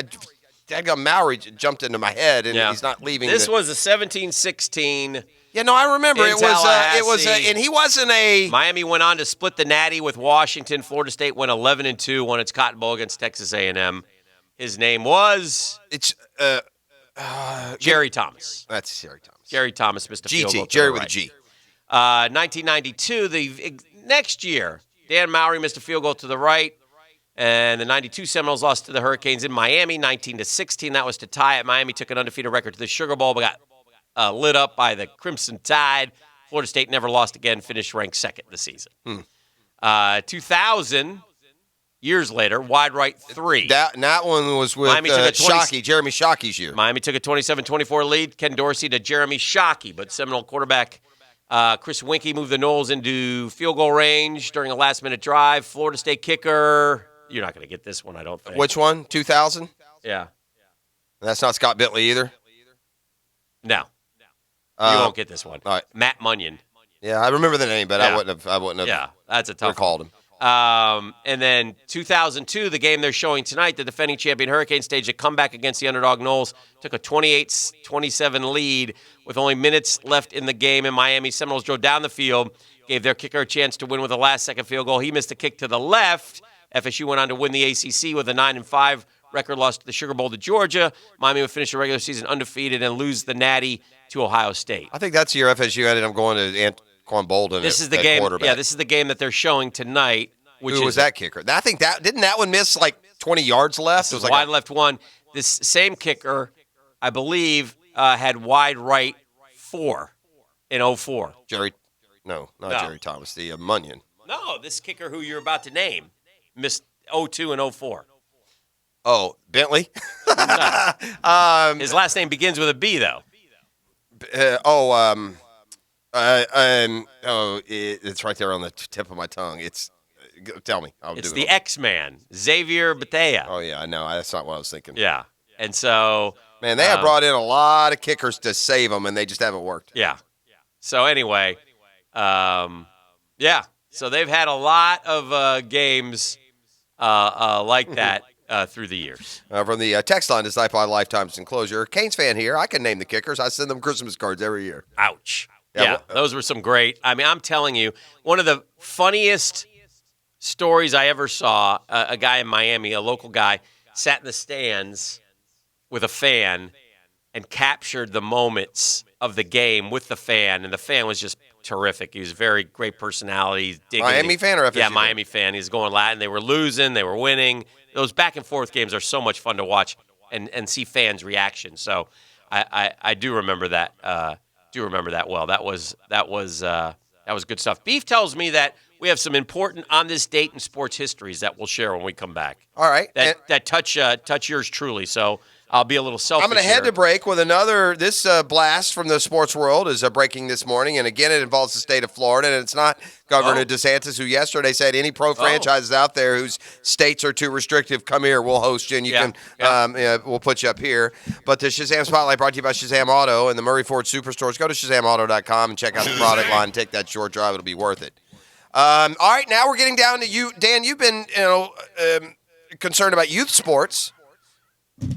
jumped into my head, and he's not leaving. This was a 17-16. Yeah, no, I remember it was, and he wasn't a. Miami went on to split the Natty with Washington. Florida State went 11-2, won its Cotton Bowl against Texas A&M. His name was Jerry Thomas. That's Jerry Thomas. Jerry Thomas missed a field goal. Jerry with a G. 1992, the next year, Dan Mowry missed a field goal to the right. And the 92 Seminoles lost to the Hurricanes in Miami, 19-16. That was to tie it. Miami took an undefeated record to the Sugar Bowl, but got lit up by the Crimson Tide. Florida State never lost again, finished ranked second this season. 2000, years later, wide right 3. That one was with Jeremy Shockey's year. Miami took a 27-24 lead. Ken Dorsey to Jeremy Shockey, but Seminole quarterback Chris Winkie moved the Noles into field goal range during a last-minute drive. Florida State kicker... You're not going to get this one, I don't think. Which one? 2000? Yeah. That's not Scott Bentley either? No. You won't get this one. All right. Matt Munyon. Yeah, I remember the name, but I wouldn't have Yeah, that's a tough recalled him. And then 2002, the game they're showing tonight, the defending champion Hurricanes staged a comeback against the underdog Noles, took a 28-27 lead with only minutes left in the game in Miami. Seminoles drove down the field, gave their kicker a chance to win with a last-second field goal. He missed a kick to the left. FSU went on to win the ACC with a 9-5 record, lost to the Sugar Bowl to Georgia. Miami would finish the regular season undefeated and lose the Natty to Ohio State. I think that's the year FSU ended up going to Anquan Bolden. This is the game. Yeah, this is the game that they're showing tonight. Who was that kicker? I think didn't that one miss like 20 yards left? It was like wide left 1. This same kicker, I believe, had wide right 4 in 04. Jerry Thomas, the Munyon. No, this kicker who you're about to name missed 02 and 04. Oh, Bentley? His last name begins with a B, though. It's right there on the tip of my tongue. Tell me. It's the X-Man, Xavier Batea. Oh, yeah, I know. That's not what I was thinking. Yeah. And so... Man, they have brought in a lot of kickers to save them, and they just haven't worked. Yeah. So anyway, so they've had a lot of games like that through the years. From the text line to Zypod Lifetimes Enclosure, Canes fan here. I can name the kickers. I send them Christmas cards every year. Ouch. Yeah, those were some great. I mean, I'm telling you, one of the funniest stories I ever saw, a guy in Miami, a local guy, sat in the stands with a fan and captured the moments of the game with the fan, and the fan was just terrific. He was a very great personality. Miami fan or FSU? Yeah, Miami fan. He was going Latin. They were losing. They were winning. Those back-and-forth games are so much fun to watch and see fans' reactions. So I do remember that. Well. That was good stuff. Beef tells me that we have some important on this date in sports histories that we'll share when we come back. All right. That touch yours truly. So I'll be a little selfish. I'm going to head to break with another. This blast from the sports world is breaking this morning, and again, it involves the state of Florida, and it's not Governor DeSantis, who yesterday said any pro franchises out there whose states are too restrictive, come here, we'll host you, and you can we'll put you up here. But the Shazam Spotlight brought to you by Shazam Auto and the Murray Ford Superstores. Go to ShazamAuto.com and check out the product line. Take that short drive; it'll be worth it. All right, now we're getting down to you, Dan. You've been concerned about youth sports.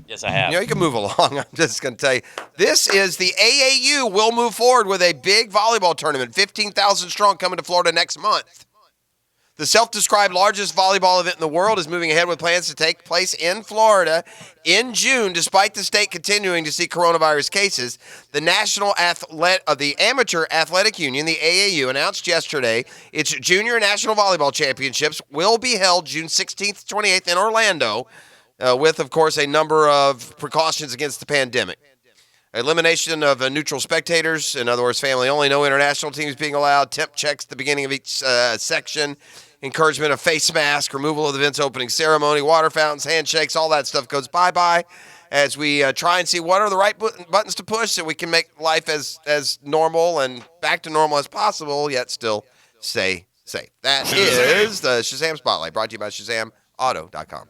Yes, I have. You can move along. I'm just going to tell you. This is the AAU will move forward with a big volleyball tournament, 15,000 strong, coming to Florida next month. The self-described largest volleyball event in the world is moving ahead with plans to take place in Florida in June, despite the state continuing to see coronavirus cases. The the Amateur Athletic Union, the AAU, announced yesterday its Junior National Volleyball Championships will be held June 16th to 28th in Orlando, with, of course, a number of precautions against the pandemic. Elimination of neutral spectators, in other words, family only, no international teams being allowed, temp checks at the beginning of each section, encouragement of face mask, removal of the event's opening ceremony, water fountains, handshakes, all that stuff goes bye-bye as we try and see what are the right buttons to push so we can make life as normal and back to normal as possible, yet still stay safe. That is the Shazam Spotlight, brought to you by ShazamAuto.com.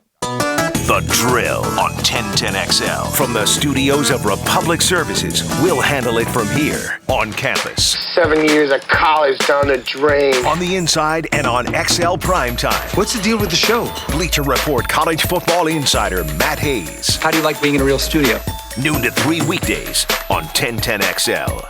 The Drill on 1010XL. From the studios of Republic Services, we'll handle it from here on campus. 7 years of college down the drain. On the inside and on XL Primetime. What's the deal with the show? Bleacher Report college football insider Matt Hayes. How do you like being in a real studio? Noon to 3 weekdays on 1010XL.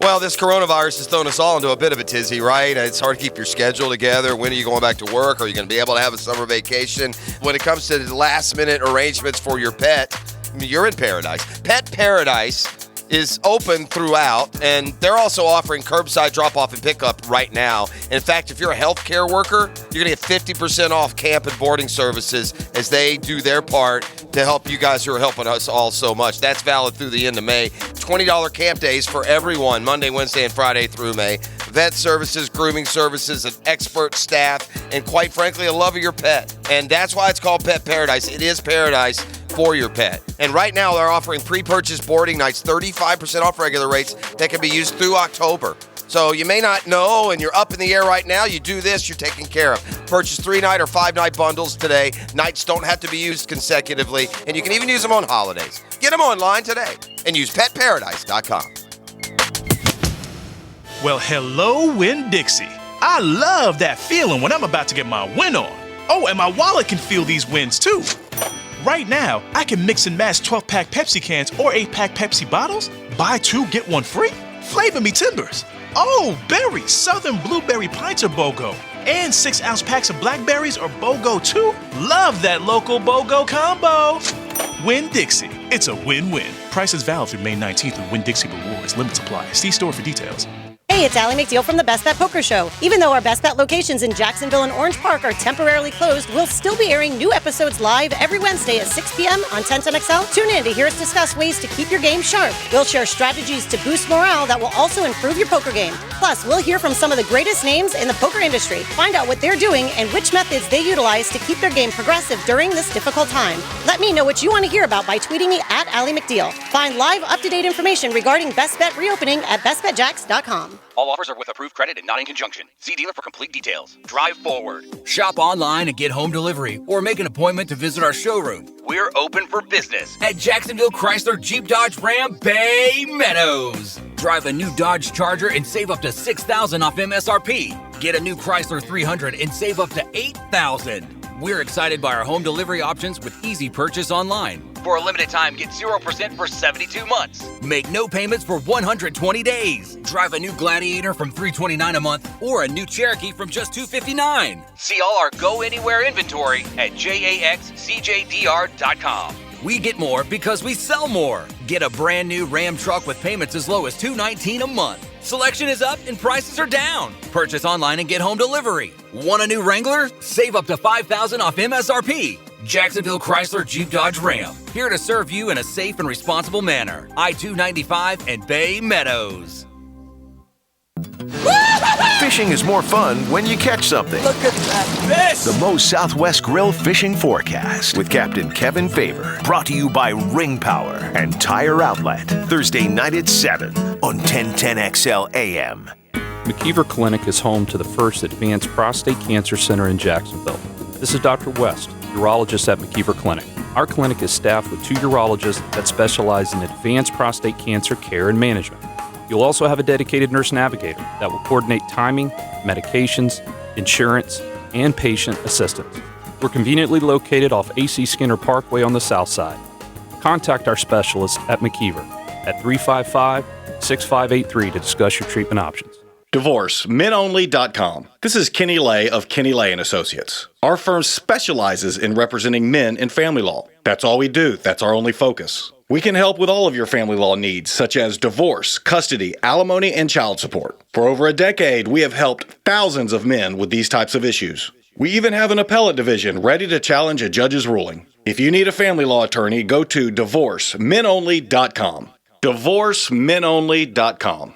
Well, this coronavirus has thrown us all into a bit of a tizzy, right? It's hard to keep your schedule together. When are you going back to work? Are you going to be able to have a summer vacation? When it comes to the last-minute arrangements for your pet, you're in paradise. Pet Paradise is open throughout, and they're also offering curbside drop-off and pickup right now. In fact, if you're a healthcare worker, you're going to get 50% off camp and boarding services as they do their part to help you guys who are helping us all so much. That's valid through the end of May. $20 camp days for everyone, Monday, Wednesday, and Friday through May. Vet services, grooming services, an expert staff, and quite frankly, a love of your pet. And that's why it's called Pet Paradise. It is paradise for your pet. And right now, they're offering pre-purchase boarding nights, 35% off regular rates that can be used through October. So you may not know, and you're up in the air right now. You do this, you're taken care of. Purchase 3-night or 5-night bundles today. Nights don't have to be used consecutively, and you can even use them on holidays. Get them online today and use petparadise.com. Well, hello, Winn-Dixie. I love that feeling when I'm about to get my win on. Oh, and my wallet can feel these wins, too. Right now, I can mix and match 12-pack Pepsi cans or 8-pack Pepsi bottles. Buy 2, get 1 free. Flavor me timbers. Oh, berries, Southern Blueberry Pints or BOGO. And 6-ounce packs of blackberries or BOGO, too. Love that local BOGO combo. Winn-Dixie. It's a win-win. Price is valid through May 19th with Winn-Dixie Rewards. Limit supply. See store for details. Hey, it's Allie McDeal from the Best Bet Poker Show. Even though our Best Bet locations in Jacksonville and Orange Park are temporarily closed, we'll still be airing new episodes live every Wednesday at 6 p.m. on 1010XL. Tune in to hear us discuss ways to keep your game sharp. We'll share strategies to boost morale that will also improve your poker game. Plus, we'll hear from some of the greatest names in the poker industry. Find out what they're doing and which methods they utilize to keep their game progressive during this difficult time. Let me know what you want to hear about by tweeting me at Allie McDeal. Find live, up-to-date information regarding Best Bet reopening at bestbetjacks.com. All offers are with approved credit and not in conjunction. See dealer for complete details. Drive forward. Shop online and get home delivery, or make an appointment to visit our showroom. We're open for business at Jacksonville Chrysler Jeep Dodge Ram Bay Meadows. Drive a new Dodge Charger and save up to $6,000 off MSRP. Get a new Chrysler 300 and save up to $8,000. We're excited by our home delivery options with easy purchase online. For a limited time, get 0% for 72 months. Make no payments for 120 days. Drive a new Gladiator from $329 a month or a new Cherokee from just $259. See all our Go Anywhere inventory at JAXCJDR.com. We get more because we sell more. Get a brand new Ram truck with payments as low as $219 a month. Selection is up and prices are down. Purchase online and get home delivery. Want a new Wrangler? Save up to $5,000 off MSRP. Jacksonville Chrysler Jeep Dodge Ram. Here to serve you in a safe and responsible manner. I-295 and Bay Meadows. Fishing is more fun when you catch something. Look at that fish! The Moe's Southwest Grill Fishing Forecast with Captain Kevin Favor. Brought to you by Ring Power and Tire Outlet. Thursday night at 7 on 1010XL AM. McKeever Clinic is home to the first advanced prostate cancer center in Jacksonville. This is Dr. West, urologist at McKeever Clinic. Our clinic is staffed with 2 urologists that specialize in advanced prostate cancer care and management. You'll also have a dedicated nurse navigator that will coordinate timing, medications, insurance, and patient assistance. We're conveniently located off AC Skinner Parkway on the south side. Contact our specialist at McKeever at 355-6583 to discuss your treatment options. DivorceMenOnly.com. This is Kenny Lay of Kenny Lay & Associates. Our firm specializes in representing men in family law. That's all we do. That's our only focus. We can help with all of your family law needs, such as divorce, custody, alimony, and child support. For over a decade, we have helped thousands of men with these types of issues. We even have an appellate division ready to challenge a judge's ruling. If you need a family law attorney, go to DivorceMenOnly.com. DivorceMenOnly.com.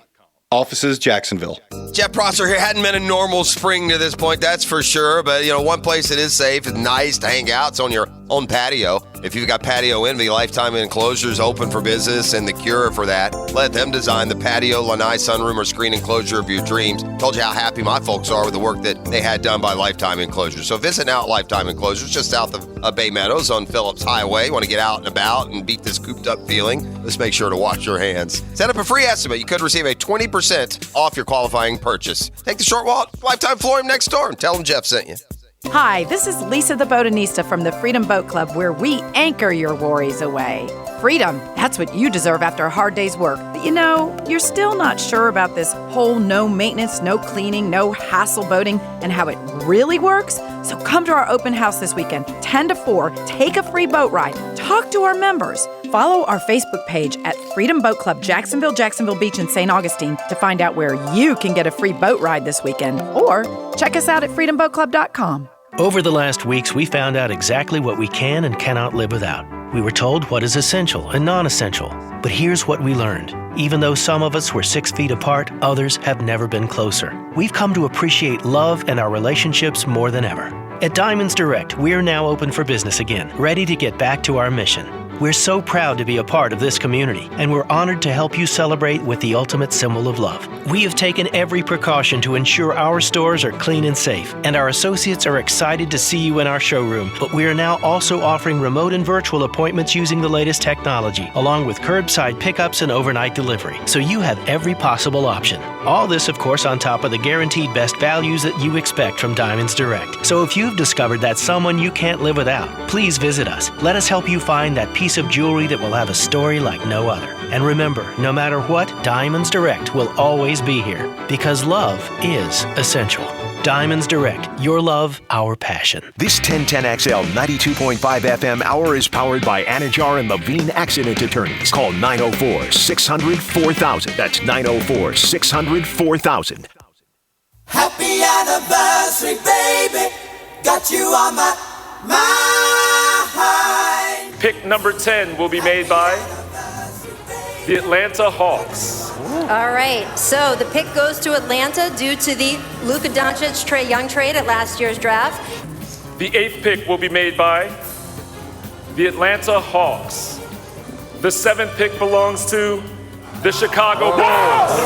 Offices, Jacksonville. Jeff Prosser here. Hadn't been a normal spring to this point, that's for sure. But, one place that is safe and nice to hang out, it's on your own patio. If you've got patio envy, Lifetime Enclosures open for business, and the cure for that. Let them design the patio, lanai, sunroom, or screen enclosure of your dreams. Told you how happy my folks are with the work that they had done by Lifetime Enclosures. So visit now at Lifetime Enclosures, just south of Bay Meadows on Phillips Highway. Want to get out and about and beat this cooped up feeling? Just make sure to wash your hands. Set up a free estimate. You could receive a 20% off your qualifying purchase. Take the short walk, Lifetime Flooring next door, and tell them Jeff sent you. Hi, this is Lisa the Botanista from the Freedom Boat Club, where we anchor your worries away. Freedom, that's what you deserve after a hard day's work. But you're still not sure about this whole no maintenance, no cleaning, no hassle boating and how it really works? So come to our open house this weekend, 10 to 4, take a free boat ride, talk to our members. Follow our Facebook page at Freedom Boat Club, Jacksonville, Jacksonville Beach, and St. Augustine to find out where you can get a free boat ride this weekend. Or check us out at freedomboatclub.com. Over the last weeks, we found out exactly what we can and cannot live without. We were told what is essential and non-essential. But here's what we learned. Even though some of us were 6 feet apart, others have never been closer. We've come to appreciate love and our relationships more than ever. At Diamonds Direct, we're now open for business again, ready to get back to our mission. We're so proud to be a part of this community, and we're honored to help you celebrate with the ultimate symbol of love. We have taken every precaution to ensure our stores are clean and safe, and our associates are excited to see you in our showroom. But we are now also offering remote and virtual appointments using the latest technology, along with curbside pickups and overnight delivery, so you have every possible option. All this, of course, on top of the guaranteed best values that you expect from Diamonds Direct. So if you've discovered that someone you can't live without, please visit us. Let us help you find that piece of jewelry that will have a story like no other. And remember, no matter what, Diamonds Direct will always be here, because love is essential. Diamonds Direct, your love, our passion. This 1010XL 92.5 FM hour is powered by Anajar and Levine Accident Attorneys. Call 904-600-4000. That's 904-600-4000. Happy anniversary, baby. Got you on my mind. Pick number 10 will be made by the Atlanta Hawks. All right, so the pick goes to Atlanta due to the Luka Doncic Trae Young trade at last year's draft. The 8th pick will be made by the Atlanta Hawks. The 7th pick belongs to the Chicago Bulls. Wow.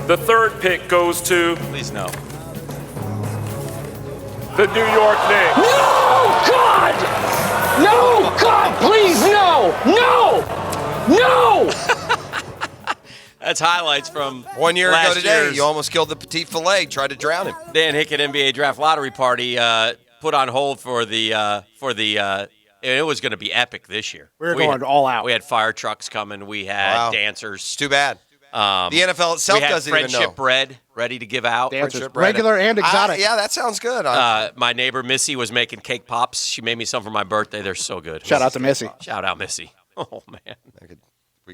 Oh, The 3rd pick goes to... Please no. The New York Knicks. No, God! No, God, please, no! No! No! That's highlights from 1 year ago today. year's- You almost killed the petit filet, tried to drown him. Dan Hickett NBA draft lottery party put on hold for the and it was going to be epic this year. We were going all out. We had fire trucks coming. We had dancers. It's too bad. The NFL itself doesn't even know. Friendship bread ready to give out. Dancers, regular and exotic. Yeah, that sounds good. My neighbor Missy was making cake pops. She made me some for my birthday. They're so good. Shout out to Missy. Shout out Missy. Oh man.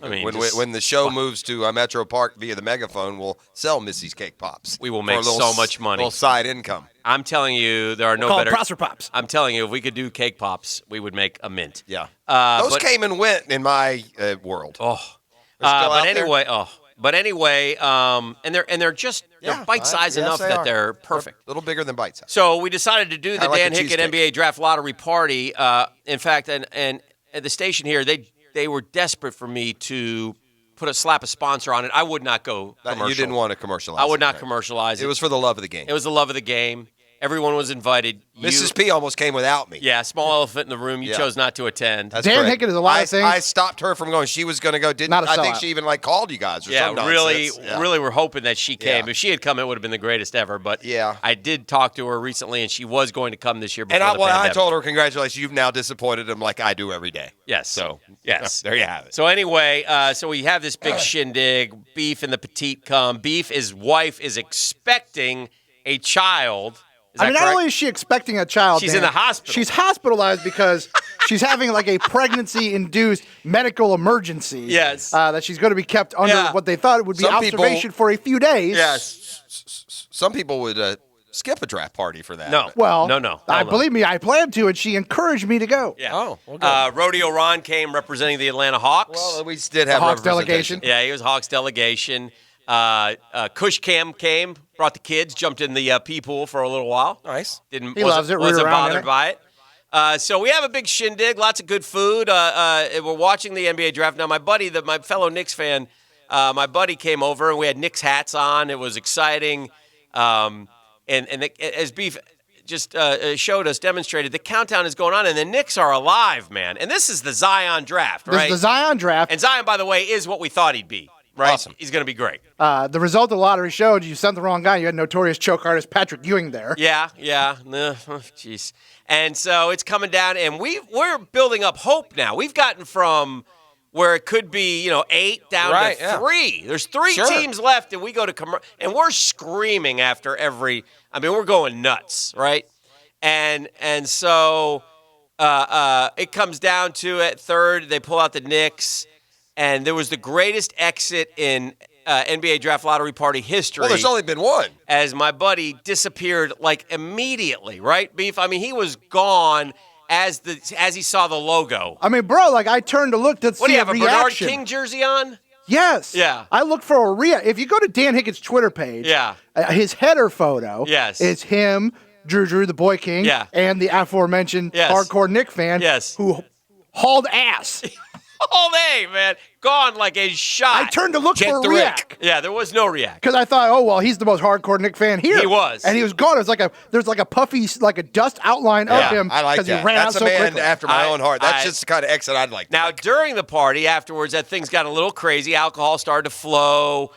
When the show moves to Metro Park via the megaphone, we'll sell Missy's Cake Pops. We will for make a little so much money. Little side income. I'm telling you, there are no Call better. them Prosser Pops. I'm telling you, if we could do cake pops, we would make a mint. Yeah. Those Those came and went in my world. Oh. They're still But out there? anyway, But anyway, and they're just bite size enough that they're perfect. A little bigger than bite size. So we decided to do the Like Dan a Hickett cheesesteak. NBA Draft Lottery Party. In fact, and at the station here, they were desperate for me to slap a sponsor on it. I would not go commercial. You didn't want to commercialize. I would not right? commercialize it. It was for the love of the game. It was the love of the game. Everyone was invited. Mrs. P almost came without me. Yeah, small elephant in the room. You chose not to attend. That's Dan correct. Hickett is a lot of things. I stopped her from going. She was going to go. Didn't Not a I think sellout. she even called you guys or Yeah, some really, nonsense. Yeah. really, we're hoping that she came. Yeah. If she had come, it would have been the greatest ever. But yeah, I did talk to her recently, and she was going to come this year. Before And the I pandemic. told her, congratulations, you've now disappointed him like I do every day. Yes. So yes, there you have it. So anyway, so we have this big shindig. Beef and the petite come. Beef, his wife, is expecting a child. Is that not correct? only is she expecting a child, She's Dan, in the hospital. She's hospitalized because she's having like a pregnancy-induced medical emergency. Yes. That she's going to be kept under what they thought would be Some observation people- for a few days. Yes. Some people would skip a draft party for that. No. Well, no. Believe me, I planned to, and she encouraged me to go. Yeah. Oh, well, Rodeo Ron came representing the Atlanta Hawks. Well, we did have Hawks representation. delegation. Yeah, he was Hawks delegation. Kush Cam came, brought the kids, jumped in the pee pool for a little while. Nice. He loves it, root Wasn't around in bothered it. by it. So we have a big shindig, lots of good food. We're watching the NBA draft now. My buddy, my fellow Knicks fan, my buddy came over and we had Knicks hats on. It was exciting, as Beef just showed us, demonstrated, the countdown is going on, and the Knicks are alive, man. And this is the Zion draft, This right? is the Zion draft. And Zion, by the way, is what we thought he'd be. Right? Awesome. He's going to be great. The result of the lottery showed you sent the wrong guy. You had notorious choke artist Patrick Ewing there. Yeah. Jeez. And so it's coming down, and we're building up hope now. We've gotten from where it could be, 8 down to 3. There's 3 teams left, and we go to and we're screaming after every. I mean, we're going nuts, right? And so it comes down to at third, they pull out the Knicks. And there was the greatest exit in NBA Draft Lottery Party history. Well, there's only been one. As my buddy disappeared immediately, right, Beef? I mean, he was gone as he saw the logo. I mean, bro, I turned to look to see What do you have, a Bernard reaction. King jersey on? Yes. Yeah. I look for a reaction. If you go to Dan Hickett's Twitter page, his header photo is him, Drew, the Boy King, and the aforementioned hardcore Knick fan who hauled ass. All day, man. Gone like a shot. I turned to look for a react. Yeah, there was no react. Because I thought, he's the most hardcore Knick fan here. He was. And he was gone. It was there's a puffy, a dust outline of him. I like because that. He ran That's out a so man quickly. after my own heart. That's just the kind of exit I'd like. Now, during the party afterwards, that things got a little crazy. Alcohol started to flow.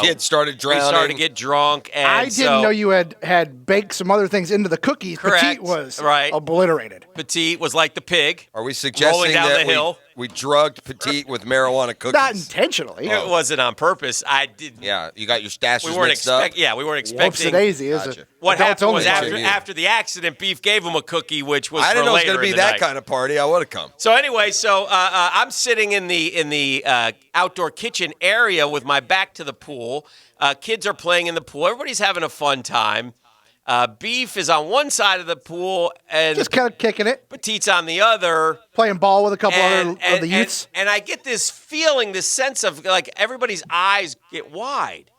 Kids started drowning. We started to get drunk. And I didn't know you had baked some other things into the cookies. Correct. Petite was Right. obliterated. Petite was like the pig. Are we suggesting rolling down that the hill? we drugged Petite with marijuana cookies? Not intentionally. It wasn't on purpose. I didn't. Yeah, you got your stashes We weren't mixed up. we weren't expecting. Whoopsie-daisy is Gotcha. What adults happened was only party. after the accident, Beef gave him a cookie, which was I didn't for know it was later going to be in the that night. kind of party. I would have come. So anyway, I'm sitting in the outdoor kitchen area with my back to the pool. Kids are playing in the pool. Everybody's having a fun time. Beef is on one side of the pool, and Just kind of kicking it, Petite's on the other. playing ball with a couple other of the youths. And I get this feeling, this sense of everybody's eyes get wide.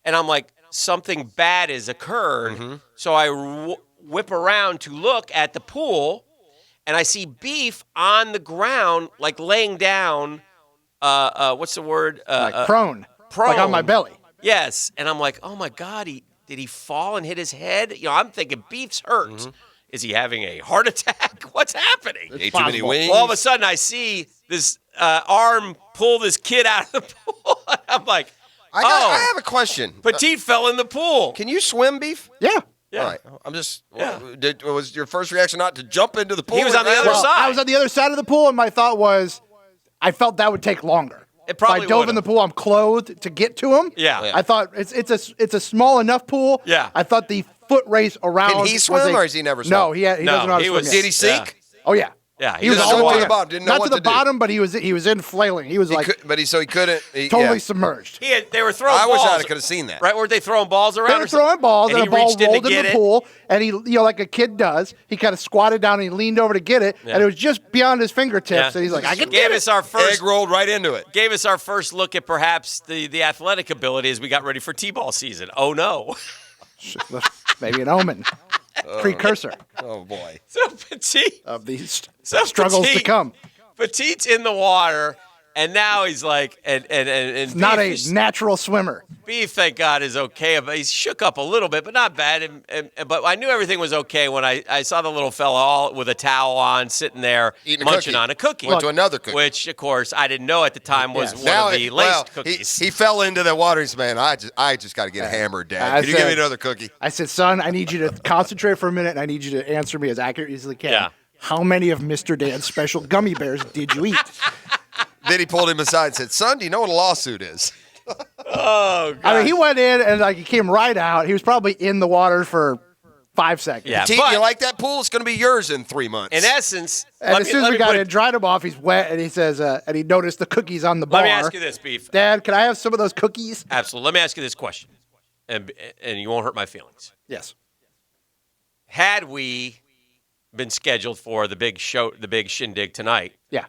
And I'm like, something bad has occurred. Mm-hmm. So I whip around to look at the pool, and I see Beef on the ground, laying down. What's the word? Prone. Prone. Like on my belly. Yes. And I'm like, oh my God, did he fall and hit his head? I'm thinking Beef's hurt. Mm-hmm. Is he having a heart attack? What's happening? Ate too many wings. All of a sudden, I see this arm pull this kid out of the pool. I'm like, I have a question. Petite fell in the pool. Can you swim, Beef? Yeah. Yeah. All right. I'm just. Was your first reaction not to jump into the pool? He was on the other Well, side. I was on the other side of the pool, and my thought was, I felt that would take longer. It probably if I dove would've. in the pool, I'm clothed to get to him. Yeah. I thought it's a small enough pool. Yeah. I thought the foot race around. Can he swim, or has he never swum? No, he doesn't know how to swim was- yet. Did he sink? Oh yeah. Yeah, he was just all the went way to the bottom, didn't know not what to the to do. bottom, but he was in flailing. He was like, he couldn't. totally submerged. They were throwing I balls. wish I could have seen that. Right? Weren't they throwing balls around? They were throwing balls, and he a ball reached in to rolled in get the it? pool, and he, like a kid does, he kind of squatted down and he leaned over to get it, and it was just beyond his fingertips, and he's like, I can get it. Us our first egg rolled right into it. Gave us our first look at perhaps the athletic ability as we got ready for T-ball season. Oh, no. Maybe an omen. Precursor. Oh, boy. So Petit. Of these struggles to come. Petit's in the water, and now he's like, and Not Beef a natural swimmer. Beef, thank God, is okay. But he's shook up a little bit, but not bad. But I knew everything was okay when I saw the little fella all with a towel on, sitting there munching on a cookie. Went to another cookie. Which, of course, I didn't know at the time was one of the laced cookies. He fell into the water. He said, man, I just got to get hammered, Dad. Can you give me another cookie? I said, son, I need you to concentrate for a minute, and I need you to answer me as accurately as you can. Yeah. How many of Mr. Dan's special gummy bears did you eat? Then he pulled him aside and said, son, do you know what a lawsuit is? Oh, God. I mean, he went in, and he came right out. He was probably in the water for 5 seconds. Yeah, Petit, you like that pool? It's going to be yours in 3 months. In essence, And as soon as we got in, dried him off, he's wet, and he says, and he noticed the cookies on the bar. Let me ask you this, Beef. Dad, can I have some of those cookies? Absolutely. Let me ask you this question, and you won't hurt my feelings. Yes. Had we been scheduled for the big show, the big shindig tonight, yeah,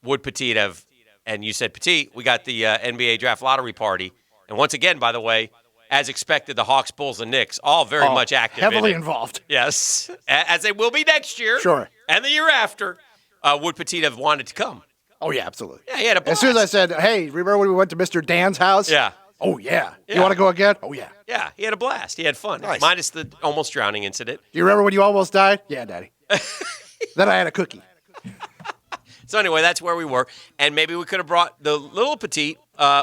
would Petit have? And you said, Petit, we got the NBA draft lottery party, and once again, by the way, as expected, the Hawks, Bulls, and Knicks all very much active, heavily in it. involved. Yes, as they will be next year, Sure. and the year after. Would Petit have wanted to come? Oh yeah, absolutely. Yeah, he had a blast. As soon as I said, "Hey, remember when we went to Mr. Dan's house?" Yeah. Oh yeah. Yeah. You want to go again? Oh yeah. Yeah, he had a blast. He had fun, Nice. minus the almost drowning incident. Do you remember when you almost died? Yeah, Daddy. Then I had a cookie. So anyway, that's where we were, and maybe we could have brought the little Petite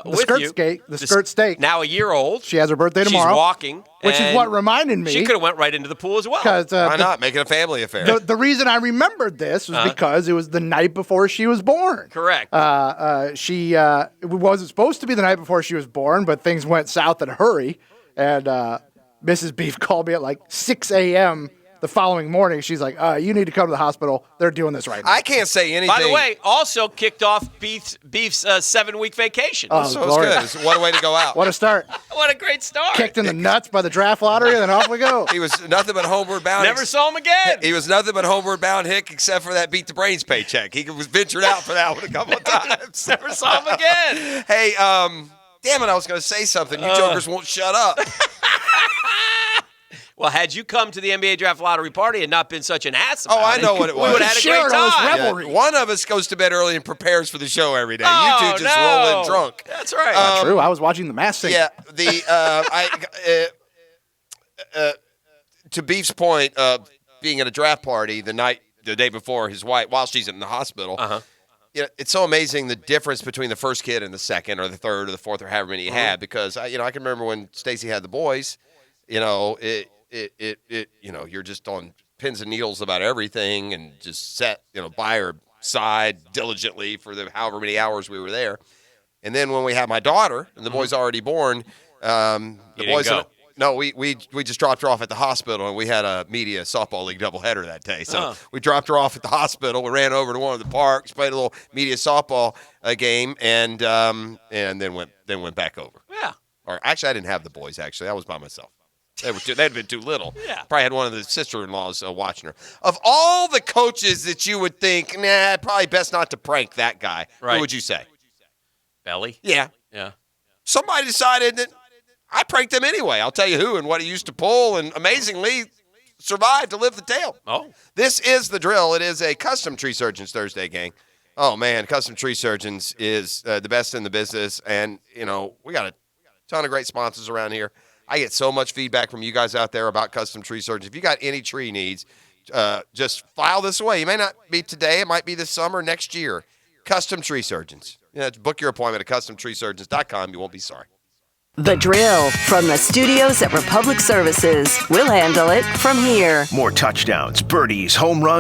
with skirt you. skate, the skirt steak. Now a year old. She has her birthday tomorrow. She's walking, which is and what reminded me. She could have went right into the pool as well. Why not? Make it a family affair. The reason I remembered this was because it was the night before she was born. Correct. She it wasn't supposed to be the night before she was born, but things went south in a hurry, and Mrs. Beef called me at like 6 a.m. the following morning. She's like, you need to come to the hospital. They're doing this right now. I can't say anything. By the way, also kicked off Beef's 7-week vacation. Oh, so it's good. What a way to go out. What a start. What a great start. Kicked in the nuts by the draft lottery, and then off we go. He was nothing but homeward bound. Never saw him again. He was nothing but homeward bound, Hick, except for that beat the brains paycheck. He was ventured out for that one a couple of times. Never saw him again. Hey, damn it, I was going to say something. You jokers won't shut up. Well, had you come to the NBA draft lottery party and not been such an ass about I know what it was. we would have had a great time. Yeah, one of us goes to bed early and prepares for the show every day. You two just roll in drunk. That's right. Not true. I was watching The Masked Singer. Yeah, to Beef's point, being at a draft party the day before his wife, while she's in the hospital, you know, it's so amazing the difference between the first kid and the second or the third or the fourth or however many you had. Because I can remember when Stacy had the boys, you know, you're just on pins and needles about everything and just set, by her side diligently for the however many hours we were there. And then when we had my daughter and the boy's already born, we just dropped her off at the hospital, and we had a media softball league doubleheader that day. So we dropped her off at the hospital. We ran over to one of the parks, played a little media softball game, and then went back over. Yeah. Or actually, I didn't have the boys. Actually, I was by myself. They'd been too little. Yeah. Probably had one of the sister-in-laws watching her. Of all the coaches that you would think, probably best not to prank that guy. Right. Who would you say? Belly? Yeah. Yeah. Somebody decided that I pranked him anyway. I'll tell you who and what he used to pull, and amazingly survived to live the tale. Oh. This is the drill. It is a Custom Tree Surgeons Thursday, gang. Oh, man, Custom Tree Surgeons is the best in the business, and, we got a ton of great sponsors around here. I get so much feedback from you guys out there about Custom Tree Surgeons. If you got any tree needs, just file this away. It may not be today. It might be this summer, next year. Custom Tree Surgeons. Book your appointment at CustomTreeSurgeons.com. You won't be sorry. The Drill from the studios at Republic Services. We'll handle it from here. More touchdowns, birdies, home runs.